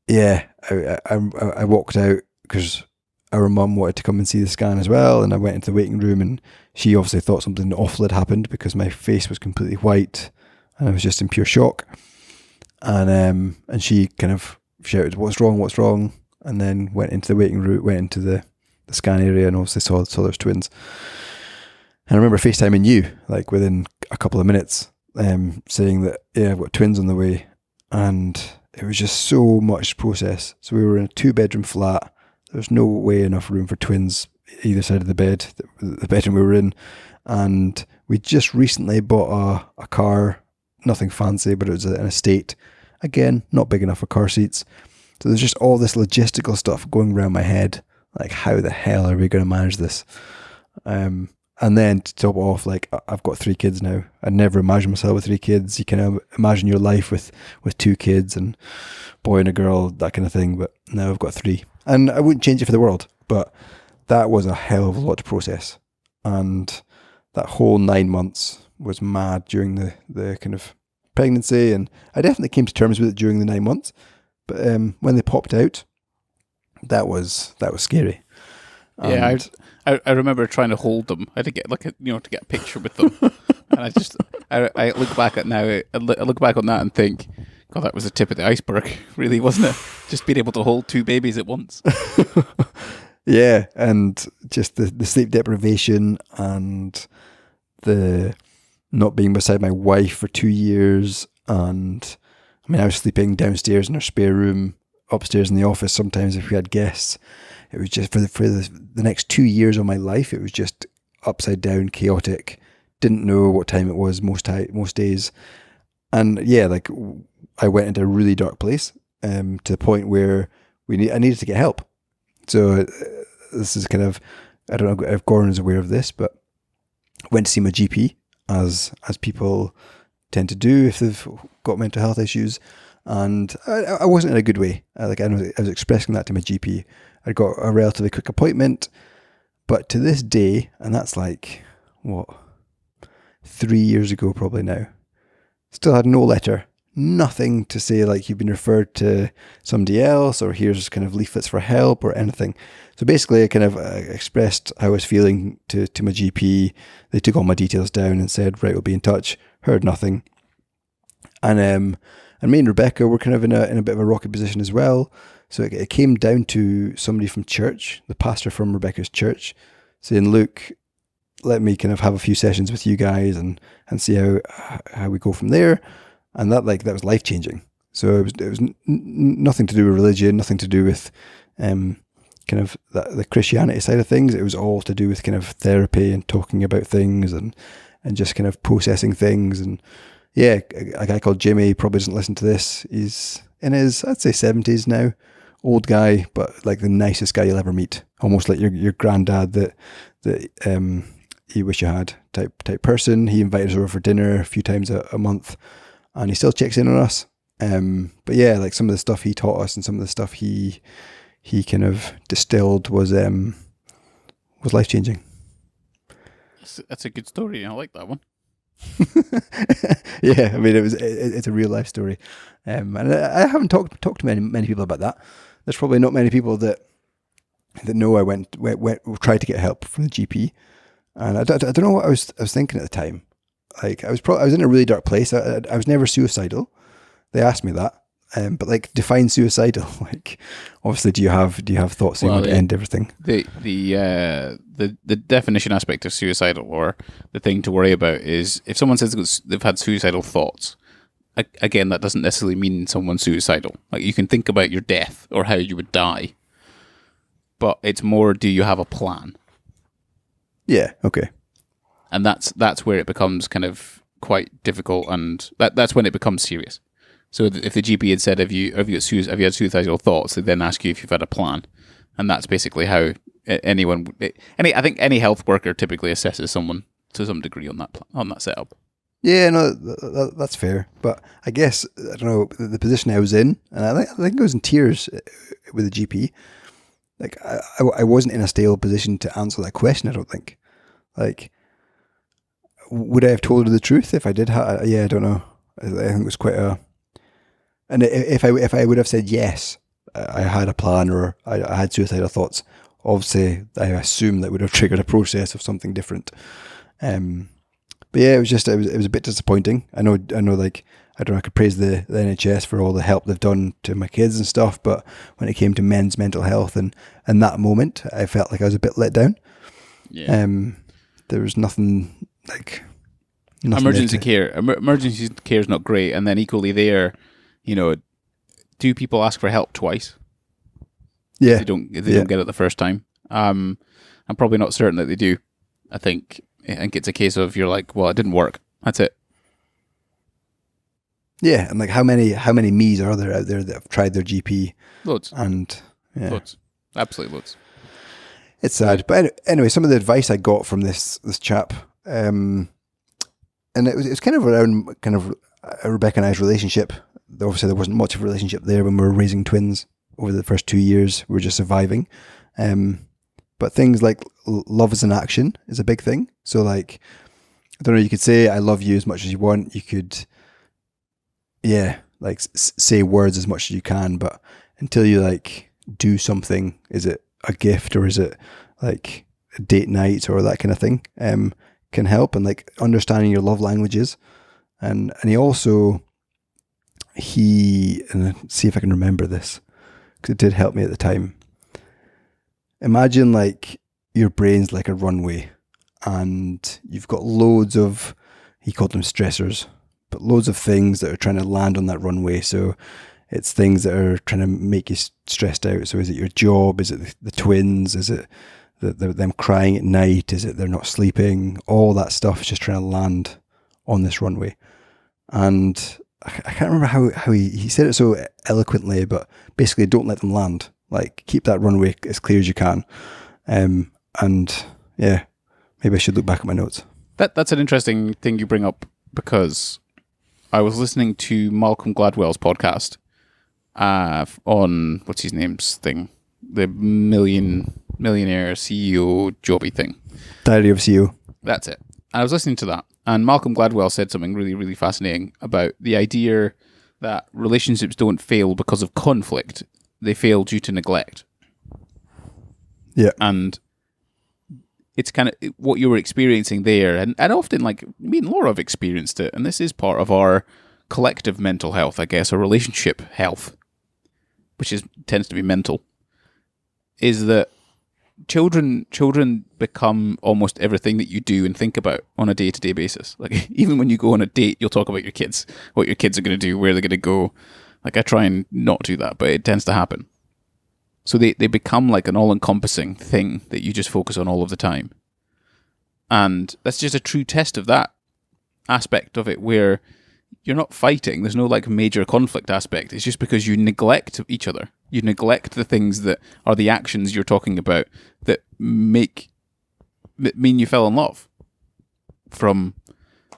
yeah, I walked out because our mum wanted to come and see the scan as well, and I went into the waiting room, and she obviously thought something awful had happened because my face was completely white and I was just in pure shock. And she kind of shouted, what's wrong? And then went into the waiting room, went into the scan area, and obviously saw those twins. And I remember FaceTiming you, like within a couple of minutes, saying that, I've got twins on the way. And it was just so much to process. So we were in a 2-bedroom flat. There was no way enough room for twins either side of the bed, the bedroom we were in. And we just recently bought a car, nothing fancy, but it was an estate. Again, not big enough for car seats. So there's just all this logistical stuff going around my head. Like, how the hell are we going to manage this? And then to top it off, like, I've got 3 kids now. I never imagined myself with 3 kids. You can imagine your life with 2 kids and boy and a girl, that kind of thing. But now I've got 3. And I wouldn't change it for the world. But that was a hell of a lot to process. And that whole 9 months was mad during the kind of pregnancy. And I definitely came to terms with it during the 9 months. But when they popped out, that was scary. Yeah, I remember trying to hold them. I had to get to get a picture with them, and I look back at now. I look back on that and think, God, that was the tip of the iceberg, really, wasn't it? Just being able to hold 2 babies at once. Yeah, and just the sleep deprivation and the not being beside my wife for 2 years, and I mean, I was sleeping downstairs in our spare room, upstairs in the office sometimes if we had guests. It was just for the next 2 years of my life, it was just upside down, chaotic. Didn't know what time it was most days. And yeah, like, I went into a really dark place to the point where I needed to get help. So this is kind of, I don't know if Gordon is aware of this, but I went to see my GP, as people tend to do if they've got mental health issues. And I wasn't in a good way. I was expressing that to my GP. I got a relatively quick appointment, but to this day, and that's like, 3 years ago probably now, still had no letter, nothing to say like you've been referred to somebody else or here's kind of leaflets for help or anything. So basically I kind of expressed how I was feeling to my GP. They took all my details down and said, right, we'll be in touch. Heard nothing. And me and Rebecca were kind of in a bit of a rocky position as well. So it came down to somebody from church, the pastor from Rebecca's church, saying, look, let me kind of have a few sessions with you guys and see how we go from there. And that was life changing. So it was nothing to do with religion, nothing to do with kind of the Christianity side of things. It was all to do with kind of therapy and talking about things and just kind of processing things. And yeah, a guy called Jimmy probably doesn't listen to this. He's in his, I'd say 70s now, old guy, but like the nicest guy you'll ever meet. Almost like your granddad that you wish you had type person. He invited us over for dinner a few times a month, and he still checks in on us. But yeah, like some of the stuff he taught us and some of the stuff he kind of distilled was life changing. That's a good story. I like that one. Yeah, I mean it's a real life story, and I haven't talked to many people about that. There's probably not many people that know I went tried to get help from the GP, and I don't know what I was thinking at the time. Like I was in a really dark place. I was never suicidal. They asked me that, but like define suicidal. Like obviously, do you have thoughts that you want to end everything? The definition aspect of suicidal, or the thing to worry about, is if someone says they've had suicidal thoughts. Again, that doesn't necessarily mean someone's suicidal. Like you can think about your death or how you would die, but it's more, do you have a plan? Yeah. Okay. And that's where it becomes kind of quite difficult, and that's when it becomes serious. So if the GP had said, have you had suicidal thoughts, they then ask you if you've had a plan, and that's basically how I think any health worker typically assesses someone to some degree on that setup. Yeah, no, that's fair. But I guess, I don't know, the position I was in, and I think I was in tears with the GP. Like, I wasn't in a stable position to answer that question, I don't think. Like, would I have told her the truth if I did? Yeah, I don't know. I think it was quite a... And if I would have said yes, I had a plan or I had suicidal thoughts, obviously I assume that would have triggered a process of something different. But yeah, it was a bit disappointing. I know. Like, I don't know. I could praise the NHS for all the help they've done to my kids and stuff, but when it came to men's mental health and that moment, I felt like I was a bit let down. Yeah. There was nothing like emergency care. Emergency care is not great, and then equally there, do people ask for help twice? Yeah. If they don't get it the first time. I'm probably not certain that they do. I think it's a case of you're like, well, it didn't work. That's it. Yeah, and like how many me's are there out there that have tried their GP? Loads. And yeah. Loads. Absolutely loads. It's sad. But anyway, some of the advice I got from this chap, and it was kind of around kind of Rebecca and I's relationship. Obviously, there wasn't much of a relationship there when we were raising twins over the first 2 years. We were just surviving. But things like love as an action is a big thing. So like, I don't know, you could say, I love you as much as you want. You could, like say words as much as you can, but until you like do something, is it a gift or is it like a date night or that kind of thing, can help. And like understanding your love languages. And and see if I can remember this, because it did help me at the time. Imagine like your brain's like a runway and you've got loads of, he called them stressors, but loads of things that are trying to land on that runway. So it's things that are trying to make you stressed out. So is it your job? Is it the twins? Is it them crying at night? Is it they're not sleeping? All that stuff is just trying to land on this runway. And I can't remember how he said it so eloquently, but basically don't let them land. Like, keep that runway as clear as you can. And yeah, maybe I should look back at my notes. That's an interesting thing you bring up, because I was listening to Malcolm Gladwell's podcast on what's his name's thing, the millionaire CEO jobby thing. Diary of CEO. That's it. And I was listening to that, and Malcolm Gladwell said something really, really fascinating about the idea that relationships don't fail because of conflict; they fail due to neglect. Yeah, and it's kind of what you were experiencing there, and often, like me and Laura have experienced it, and this is part of our collective mental health, I guess, or relationship health, which tends to be mental, is that children become almost everything that you do and think about on a day-to-day basis. Like, even when you go on a date, you'll talk about your kids, what your kids are going to do, where they're going to go. Like, I try and not do that, but it tends to happen. So they become like an all-encompassing thing that you just focus on all of the time. And that's just a true test of that aspect of it, where you're not fighting. There's no like major conflict aspect. It's just because you neglect each other. You neglect the things that are the actions you're talking about that mean you fell in love. From,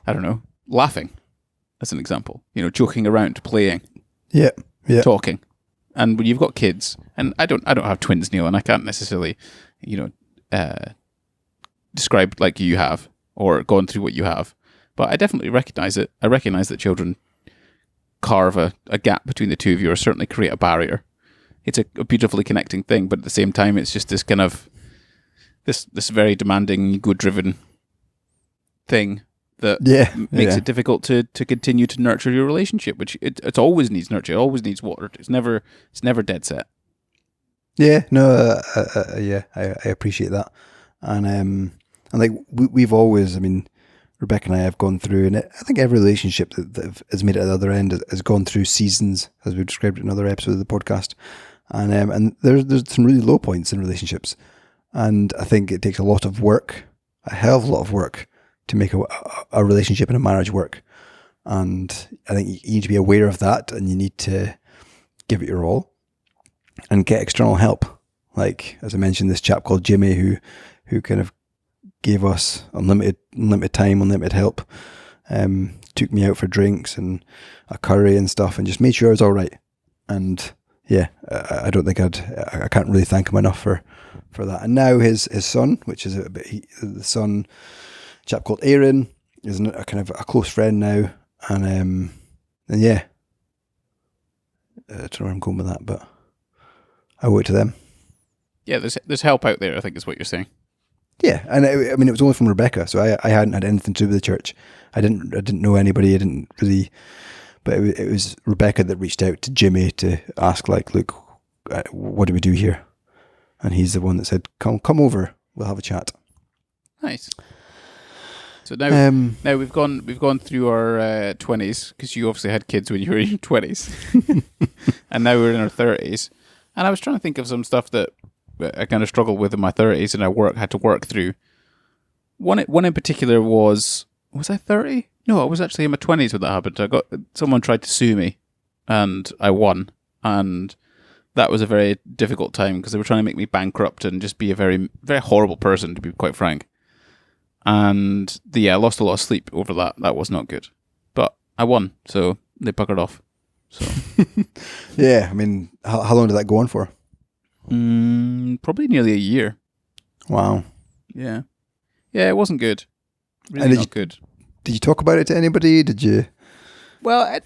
I don't know, laughing, as an example. You know, joking around, playing, talking. And when you've got kids, and I don't have twins, Neil, and I can't necessarily, describe like you have or gone through what you have. But I definitely recognize it. I recognize that children carve a gap between the two of you, or certainly create a barrier. It's a beautifully connecting thing, but at the same time, it's just this kind of this very demanding, ego-driven thing that makes it difficult to continue to nurture your relationship, which it always needs nurture. It always needs water. It's never dead set. Yeah, no, I appreciate that, and like we've always, I mean, Rebecca and I have gone through, and I think every relationship that has made it at the other end has gone through seasons, as we've described in another episode of the podcast, and there's some really low points in relationships, and I think it takes a lot of work, a hell of a lot of work, to make a relationship and a marriage work. And I think you need to be aware of that, and you need to give it your all and get external help. Like, as I mentioned, this chap called Jimmy who kind of gave us unlimited time, unlimited help, took me out for drinks and a curry and stuff, and just made sure I was all right. And yeah, I don't think I can't really thank him enough for that. And now his son, which is the son, chap called Aaron, is a kind of a close friend now, and yeah, I don't know where I'm going with that, but I owe it to them. Yeah, there's help out there, I think is what you're saying. Yeah, and I mean, it was only from Rebecca, so I hadn't had anything to do with the church. I didn't know anybody. I didn't really, but it was Rebecca that reached out to Jimmy to ask, like, look, what do we do here? And he's the one that said, come over, we'll have a chat. Nice. So now we've gone through our 20s, because you obviously had kids when you were in your 20s, and now we're in our 30s. And I was trying to think of some stuff that I kind of struggled with in my 30s, and I had to work through. One in particular was I 30? No, I was actually in my 20s when that happened. Someone tried to sue me, and I won, and that was a very difficult time because they were trying to make me bankrupt and just be a very, very horrible person, to be quite frank. And I lost a lot of sleep over that. That was not good, but I won, so they buggered off. So yeah, I mean, how long did that go on for? Probably nearly a year. Wow. Yeah, it wasn't good. Really not good. Did you talk about it to anybody? Did you? Well, I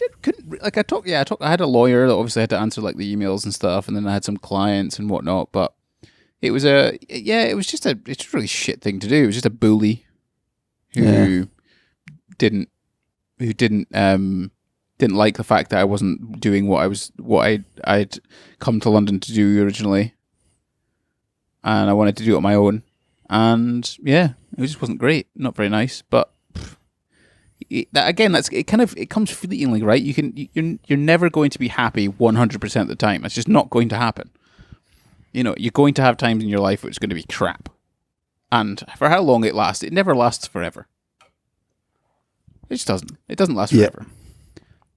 had a lawyer that obviously had to answer like the emails and stuff, and then I had some clients and whatnot. But it was just a really shit thing to do. It was just a bully who didn't like the fact that I wasn't doing what I'd come to London to do originally, and I wanted to do it on my own. And yeah, it just wasn't great. Not very nice, but. It comes fleetingly, right? You're never going to be happy 100% of the time. It's just not going to happen. You know, you're going to have times in your life where it's going to be crap. And for how long it lasts, it never lasts forever. It just doesn't. It doesn't last forever.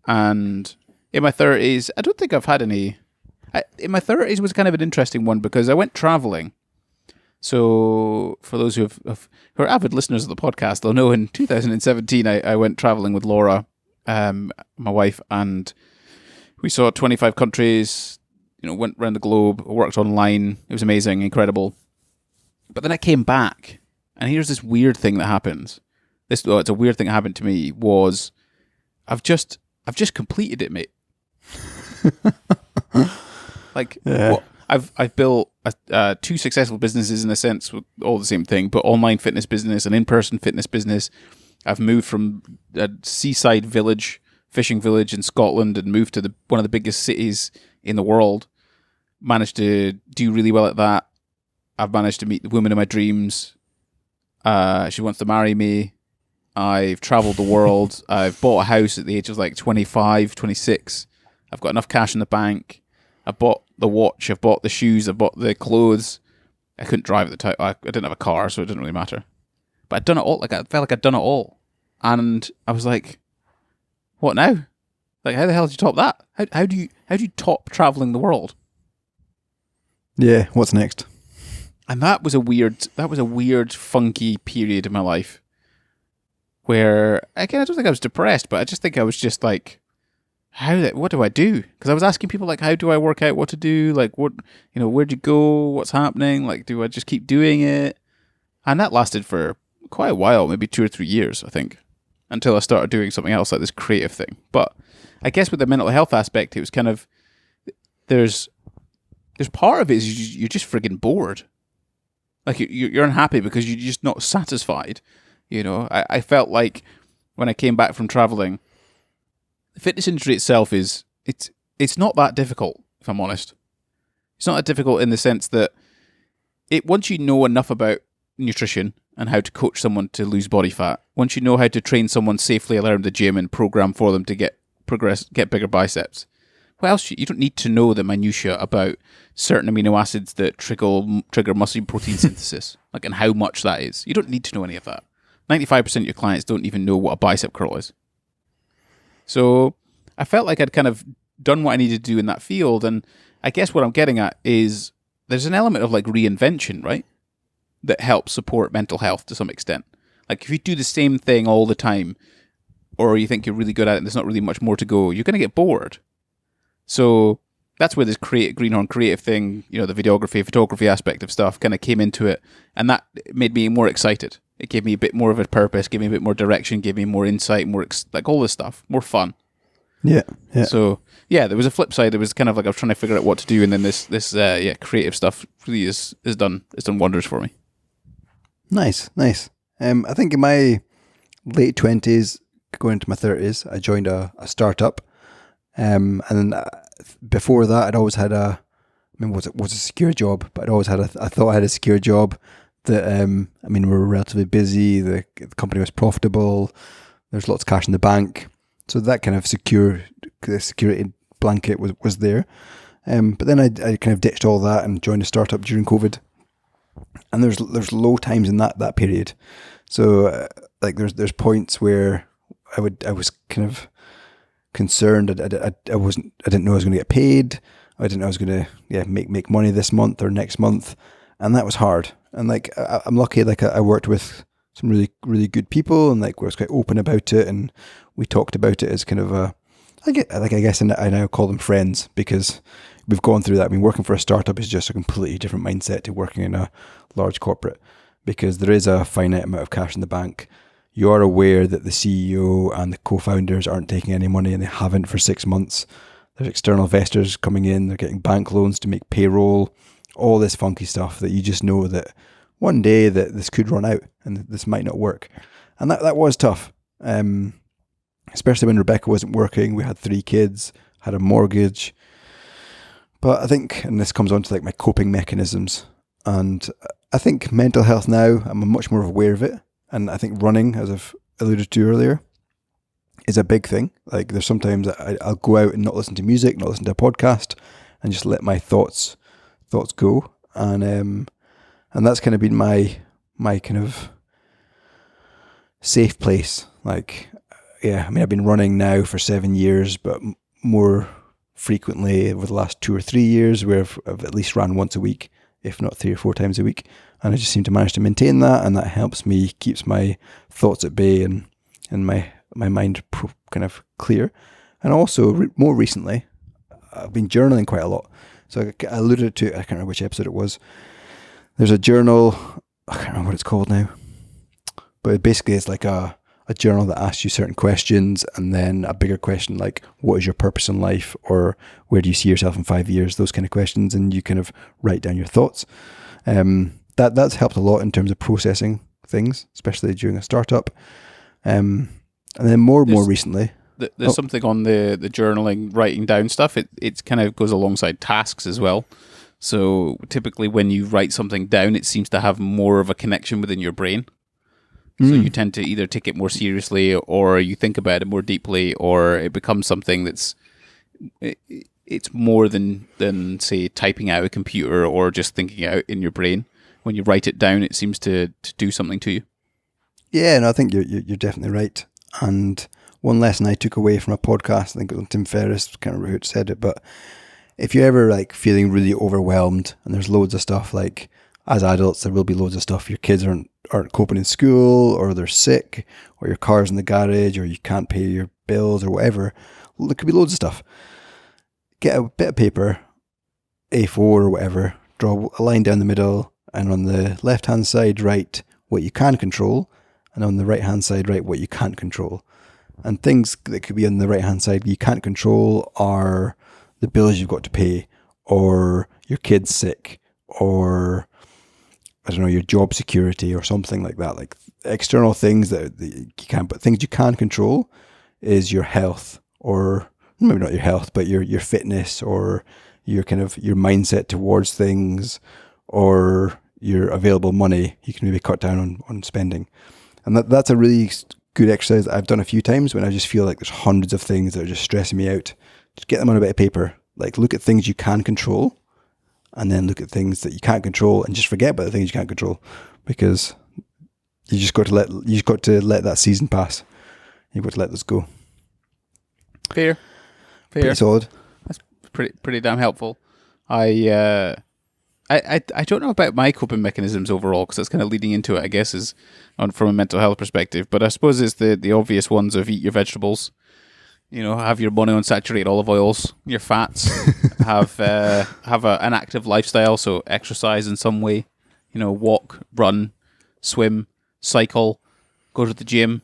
And in my 30s, I don't think I've had any... in my 30s was kind of an interesting one because I went traveling. So for those who are avid listeners of the podcast, they'll know in 2017 I went traveling with Laura my wife, and we saw 25 countries, went around the globe, worked online. It was amazing, incredible. But then I came back, and here's this weird thing that happens. It's a weird thing that happened to me was I've just completed it, mate. I've built two successful businesses in a sense, with all the same thing, but online fitness business and in-person fitness business. I've moved from a seaside village, fishing village in Scotland, and moved to one of the biggest cities in the world. Managed to do really well at that. I've managed to meet the woman of my dreams. She wants to marry me. I've traveled the world. I've bought a house at the age of 25, 26. I've got enough cash in the bank. I bought the watch. I've bought the shoes. I bought the clothes. I couldn't drive at the time. I didn't have a car, so it didn't really matter. But I'd done it all. I felt like I'd done it all. And I was like, what now? How the hell did you top that? How do you top traveling the world? Yeah, what's next? And that was a weird, funky period in my life where, again, I don't think I was depressed, but I just think I was just like, what do I do? Because I was asking people, how do I work out what to do? Where'd you go? What's happening? Do I just keep doing it? And that lasted for quite a while, maybe 2 or 3 years, I think, until I started doing something else, like this creative thing. But I guess with the mental health aspect, it was kind of, there's part of it is you're just friggin' bored. You're unhappy because you're just not satisfied. I felt like when I came back from traveling, the fitness industry itself it's not that difficult, if I'm honest. It's not that difficult in the sense that once you know enough about nutrition and how to coach someone to lose body fat, once you know how to train someone safely around the gym and program for them to get bigger biceps, what else? You don't need to know the minutiae about certain amino acids that trigger muscle protein synthesis, and how much that is. You don't need to know any of that. 95% of your clients don't even know what a bicep curl is. So I felt like I'd kind of done what I needed to do in that field, and I guess what I'm getting at is there's an element of reinvention, right? That helps support mental health to some extent. If you do the same thing all the time, or you think you're really good at it and there's not really much more to go, you're going to get bored. So that's where this Greenhorn creative thing, the videography, photography aspect of stuff kind of came into it, and that made me more excited. It gave me a bit more of a purpose, gave me a bit more direction, gave me more insight, more all this stuff, more fun. Yeah. So there was a flip side. It was kind of I was trying to figure out what to do, and then this creative stuff really is done wonders for me. Nice. I think in my late 20s, going into my 30s, I joined a startup. And then before that, I'd always had was a secure job, but I'd always had I thought I had a secure job that, we were relatively busy. The company was profitable. There's lots of cash in the bank. So that kind of security blanket was there. But then I kind of ditched all that and joined a startup during COVID. And there's low times in that period. So there's points where I was kind of concerned. I didn't know I was going to get paid. I didn't know I was going to make money this month or next month, and that was hard. And I'm lucky. I worked with some really, really good people, and was quite open about it, and we talked about it as kind of I guess I now call them friends, because we've gone through that. Working for a startup is just a completely different mindset to working in a large corporate, because there is a finite amount of cash in the bank. You are aware that the CEO and the co-founders aren't taking any money, and they haven't for 6 months. There's external investors coming in. They're getting bank loans to make payroll, all this funky stuff that you just know that one day that this could run out and this might not work. And that was tough, especially when Rebecca wasn't working. We had 3 kids, had a mortgage. But I think, and this comes on to my coping mechanisms, and I think mental health now, I'm much more aware of it. And I think running, as I've alluded to earlier, is a big thing. There's sometimes I'll go out and not listen to music, not listen to a podcast, and just let my thoughts go. And that's kind of been my kind of safe place. I've been running now for 7 years, but more frequently over the last 2 or 3 years, where I've at least ran once a week, if not 3 or 4 times a week. And I just seem to manage to maintain that, and that helps me, keeps my thoughts at bay, and my my mind kind of clear. And also, more recently, I've been journaling quite a lot. So I alluded to, I can't remember which episode it was. There's a journal, I can't remember what it's called now. But basically it's like a journal that asks you certain questions, and then a bigger question like, what is your purpose in life? Or where do you see yourself in 5 years? Those kind of questions. And you kind of write down your thoughts. That's helped a lot in terms of processing things, especially during a startup. And then more recently... There's something on the journaling, writing down stuff. It kind of goes alongside tasks as well. So typically when you write something down, it seems to have more of a connection within your brain. So you tend to either take it more seriously, or you think about it more deeply, or it becomes something it's more than say typing out a computer or just thinking it out in your brain. When you write it down, it seems to do something to you. Yeah, no, I think you're definitely right. And one lesson I took away from a podcast, I think it was Tim Ferriss, can't remember who said it, but if you're ever like feeling really overwhelmed and there's loads of stuff, like as adults, there will be loads of stuff. Your kids aren't coping in school, or they're sick, or your car's in the garage, or you can't pay your bills or whatever. There could be loads of stuff. Get a bit of paper, A4 or whatever, draw a line down the middle, and on the left-hand side, write what you can control, and on the right-hand side, write what you can't control. And things that could be on the right-hand side you can't control are the bills you've got to pay, or your kid's sick, or I don't know, your job security or something like that. Like external things that you can't, but things you can control is your health, or maybe not your health, but your fitness, or your kind of your mindset towards things, or your available money. You can maybe cut down on spending. And that's a really good exercise that I've done a few times when I just feel like there's hundreds of things that are just stressing me out. Just get them on a bit of paper. Like look at things you can control, and then look at things that you can't control, and just forget about the things you can't control, because you just got to let that season pass. You've got to let this go. Fair. Pretty solid. That's pretty damn helpful. I don't know about my coping mechanisms overall, because that's kind of leading into it, I guess, is from a mental health perspective. But I suppose it's the obvious ones of eat your vegetables, have your monounsaturated olive oils, your fats, have an active lifestyle, so exercise in some way, walk, run, swim, cycle, go to the gym.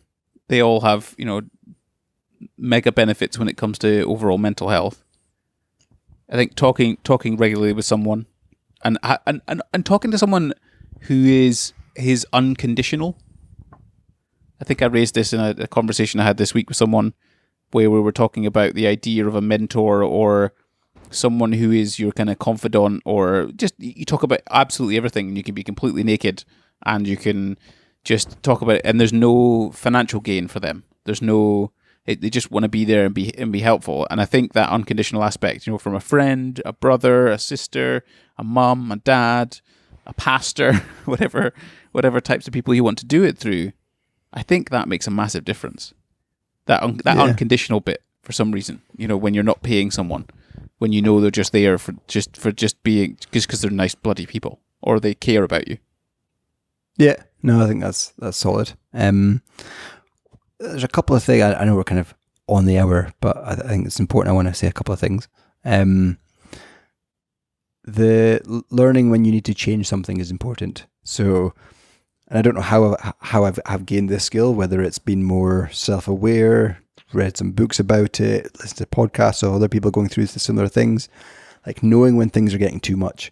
They all have, mega benefits when it comes to overall mental health. I think talking regularly with someone, and talking to someone who is unconditional. I think I raised this in a conversation I had this week with someone, where we were talking about the idea of a mentor, or someone who is your kind of confidant, or just you talk about absolutely everything, and you can be completely naked, and you can just talk about it, and there's no financial gain for them. There's no, they just want to be there and be helpful. And I think that unconditional aspect, from a friend, a brother, a sister, a mum, a dad, a pastor, whatever types of people you want to do it through, I think that makes a massive difference. That unconditional bit, for some reason, when you're not paying someone, when they're just there for being, just because they're nice bloody people, or they care about you. Yeah, no, I think that's solid. There's a couple of things. I know we're kind of on the hour, but I think it's important. I want to say a couple of things. The learning when you need to change something is important. So, and I don't know how I've gained this skill, whether it's been more self-aware, read some books about it, listened to podcasts of other people going through similar things, like knowing when things are getting too much,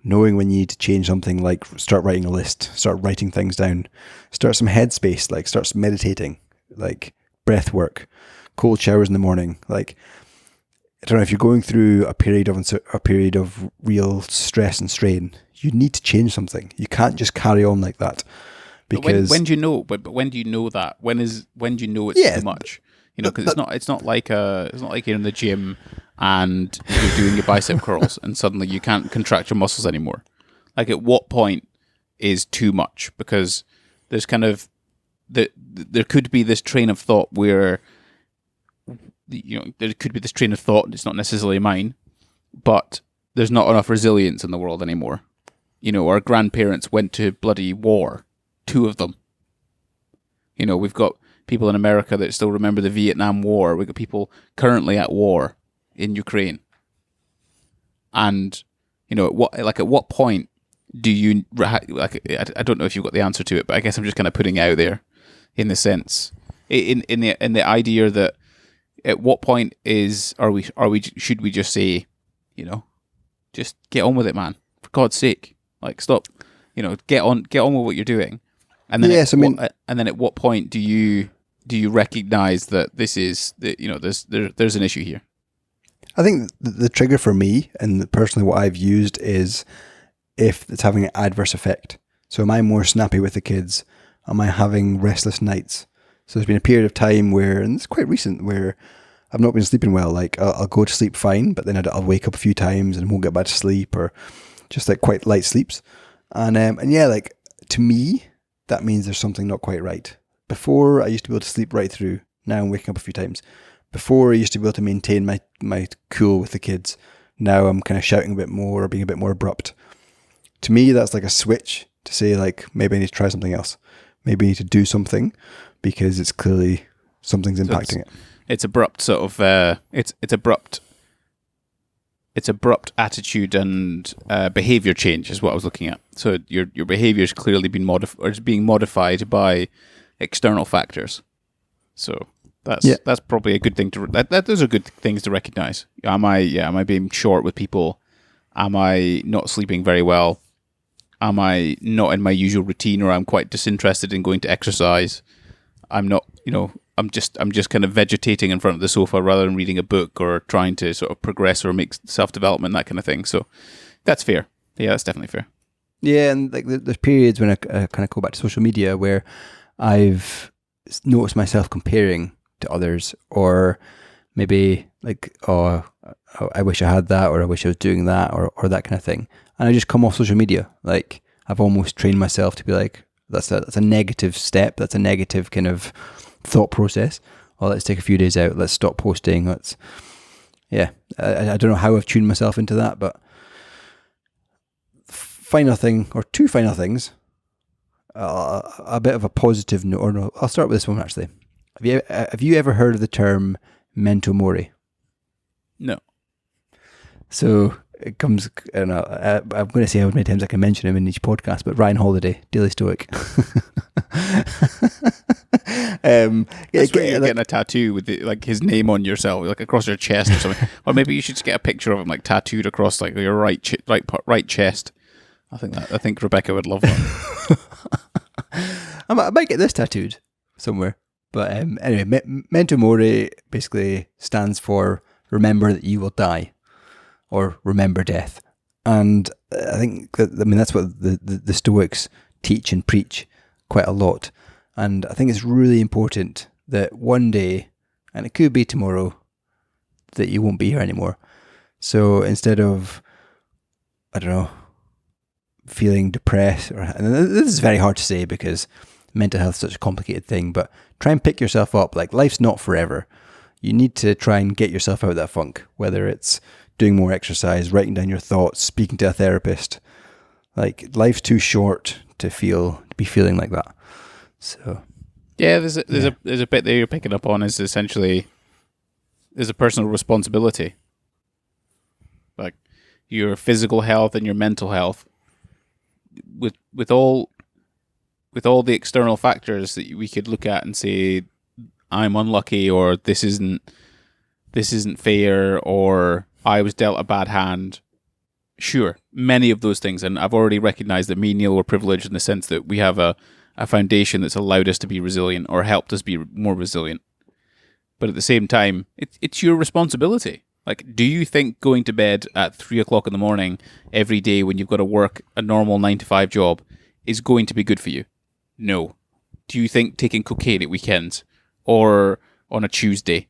knowing when you need to change something, like start writing a list, start writing things down, start some headspace, like start meditating, like breath work, cold showers in the morning. Like, I don't know, if you're going through a period of real stress and strain, you need to change something. You can't just carry on like that. Because when do you know? But when do you know that? When do you know it's too much? Because it's not like you're in the gym and you're doing your bicep curls and suddenly you can't contract your muscles anymore. Like, at what point is too much? Because there's kind of there could be this train of thought where there could be this train of thought, and it's not necessarily mine, but there's not enough resilience in the world anymore. Our grandparents went to bloody war, 2 of them. We've got people in America that still remember the Vietnam War. We've got people currently at war in Ukraine. And, at what point do you, I don't know if you've got the answer to it, but I guess I'm just kind of putting it out there in the sense, in the idea that at what point should we just say, just get on with it, man, for God's sake, like stop, get on with what you're doing. And then, and then at what point do you recognize that this is, there's an issue here? I think the trigger for me, and personally what I've used, is if it's having an adverse effect. So am I more snappy with the kids? Am I having restless nights? So there's been a period of time where, and it's quite recent, where I've not been sleeping well. Like I'll go to sleep fine, but then I'll wake up a few times and won't get back to sleep, or just like quite light sleeps. And yeah, like to me, that means there's something not quite right. Before I used to be able to sleep right through. Now I'm waking up a few times. Before I used to be able to maintain my cool with the kids. Now I'm kind of shouting a bit more or being a bit more abrupt. To me, that's like a switch to say like, maybe I need to try something else. Maybe I need to do something because it's clearly something's impacting it. It's abrupt sort of, it's abrupt attitude and behavior change is what I was looking at. So your behavior has clearly been being modified by external factors. So that's probably a good thing those are good things to recognize. Am I being short with people? Am I not sleeping very well? Am I not in my usual routine, or I'm quite disinterested in going to exercise? I'm not, I'm just kind of vegetating in front of the sofa rather than reading a book or trying to sort of progress or make self-development, that kind of thing. So that's fair. Yeah, that's definitely fair. Yeah, and like there's periods when I kind of go back to social media where I've noticed myself comparing to others, or maybe like, oh, I wish I had that, or I wish I was doing that, or that kind of thing. And I just come off social media. Like I've almost trained myself to be like, that's a negative step. That's a negative kind of thought process. Well, let's take a few days out. Let's stop posting. I don't know how I've tuned myself into that, but final thing, or two final things, a bit of a positive note, or no, I'll start with this one actually. Have you ever heard of the term memento mori? No. So it comes, I don't know, I'm going to say how many times I can mention him in each podcast, but Ryan Holiday, Daily Stoic. That's where you're getting a tattoo with his name on yourself, like across your chest or something. Or maybe you should just get a picture of him like tattooed across like your right chest. I think Rebecca would love that. I might get this tattooed somewhere. But anyway, memento mori basically stands for remember that you will die, or remember death. And I think that's what the Stoics teach and preach quite a lot. And I think it's really important that one day, and it could be tomorrow, that you won't be here anymore. So instead of, I don't know, feeling depressed, and this is very hard to say because mental health is such a complicated thing, but try and pick yourself up. Like, life's not forever. You need to try and get yourself out of that funk, whether it's doing more exercise, writing down your thoughts, speaking to a therapist. Like, life's too short to be feeling like that. So yeah, there's a bit there you're picking up on, is essentially there's a personal responsibility. Like your physical health and your mental health, with all the external factors that we could look at and say, I'm unlucky, or this isn't fair, or I was dealt a bad hand. Sure, many of those things, and I've already recognized that me and Neil were privileged in the sense that we have a foundation that's allowed us to be resilient, or helped us be more resilient. But at the same time, it's your responsibility. Like, do you think going to bed at 3:00 in the morning every day when you've got to work a normal 9-to-5 job is going to be good for you? No. Do you think taking cocaine at weekends or on a Tuesday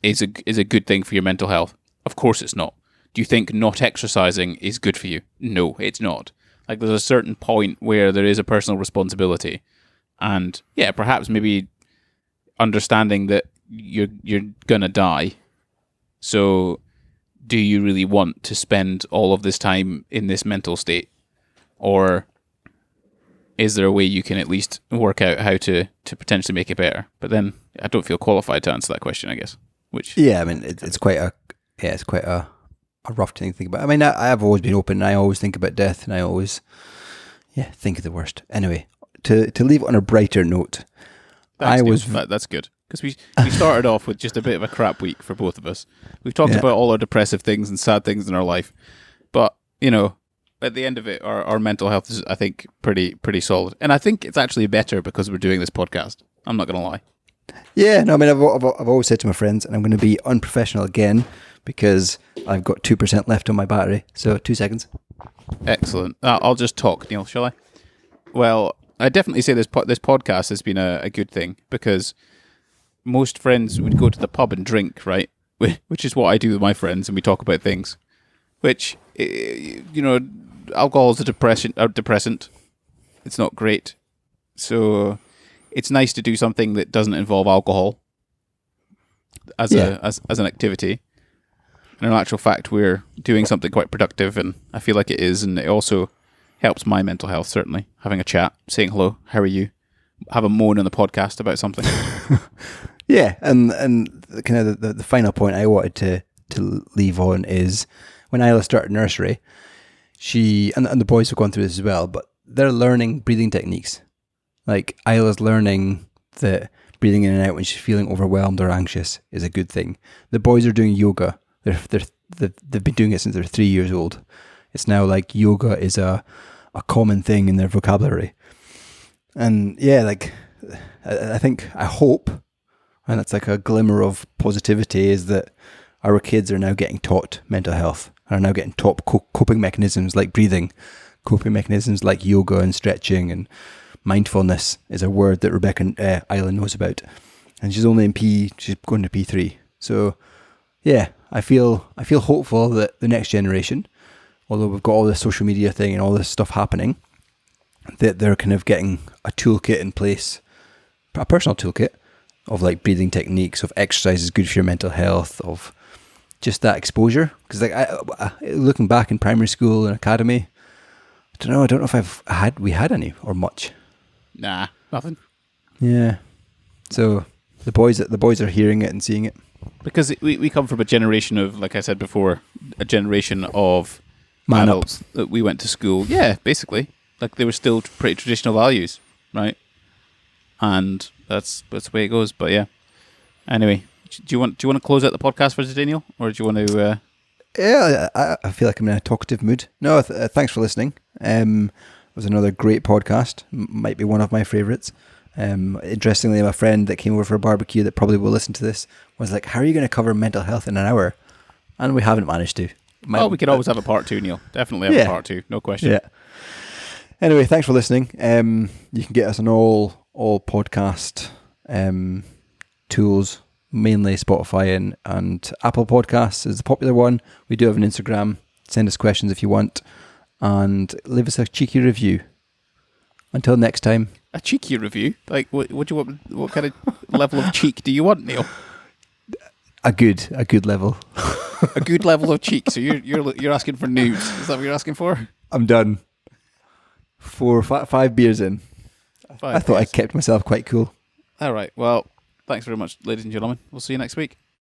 is a good thing for your mental health? Of course it's not. Do you think not exercising is good for you? No, it's not. Like, there's a certain point where there is a personal responsibility, and yeah, perhaps maybe understanding that you're gonna die. So, do you really want to spend all of this time in this mental state, or is there a way you can at least work out how to potentially make it better? But then I don't feel qualified to answer that question, I guess. Which I mean, it's quite a rough thing to think about. I mean, I have always been open, and I always think about death, and I always think of the worst. Anyway, to leave it on a brighter note, thanks, that's good. Because we started off with just a bit of a crap week for both of us. We've talked about all our depressive things and sad things in our life, but at the end of it, our mental health is, I think, pretty solid. And I think it's actually better because we're doing this podcast. I'm not going to lie. Yeah, no, I mean, I've always said to my friends, and I'm going to be unprofessional again because I've got 2% left on my battery. So 2 seconds. Excellent. I'll just talk, Neil, shall I? Well, I definitely say this podcast has been a good thing because most friends would go to the pub and drink, right? Which is what I do with my friends, and we talk about things. Which, alcohol is a depressant. It's not great. So it's nice to do something that doesn't involve alcohol as an activity. And in actual fact, we're doing something quite productive, and I feel like it is, and it also helps my mental health, certainly. Having a chat, saying hello, how are you? Have a moan on the podcast about something. Yeah, and kind of the final point I wanted to leave on is when Isla started nursery, she and the boys have gone through this as well, but they're learning breathing techniques. Like Isla's learning that breathing in and out when she's feeling overwhelmed or anxious is a good thing. The boys are doing yoga. They've been doing it since they're 3 years old. It's now like yoga is a common thing in their vocabulary. And I hope, and it's like a glimmer of positivity, is that our kids are now getting taught mental health, are now getting taught coping mechanisms like breathing, coping mechanisms like yoga and stretching, and mindfulness is a word that Rebecca Isla knows about. And she's only she's going to P3. So yeah, I feel hopeful that the next generation, although we've got all this social media thing and all this stuff happening, that they're kind of getting a toolkit in place, a personal toolkit of like breathing techniques, of exercises good for your mental health, of just that exposure. Because like looking back in primary school and academy, I don't know if we had any or much. Nah, nothing. Yeah. So the boys are hearing it and seeing it. Because we come from a generation of, like I said before, a generation of Man adults that we went to school. Yeah, basically. Like they were still pretty traditional values, right? And that's the way it goes. But yeah. Anyway, do you want to close out the podcast for today, Neil? Or do you want to... Yeah, I feel like I'm in a talkative mood. No, thanks for listening. It was another great podcast. Might be one of my favourites. Interestingly, my friend that came over for a barbecue that probably will listen to this was like, how are you going to cover mental health in an hour? And we haven't managed to. We could always have a part 2, Neil. Definitely have a part 2. No question. Yeah. Anyway, thanks for listening. You can get us on all podcast tools, mainly Spotify and Apple Podcasts is the popular one. We do have an Instagram. Send us questions if you want, and leave us a cheeky review. Until next time. A cheeky review? Like, what do you want? What kind of level of cheek do you want, Neil? A good level. A good level of cheek. So you're asking for nudes. Is that what you're asking for? I'm done. 5 beers in. I thought I kept myself quite cool. All right. Well, thanks very much, ladies and gentlemen. We'll see you next week.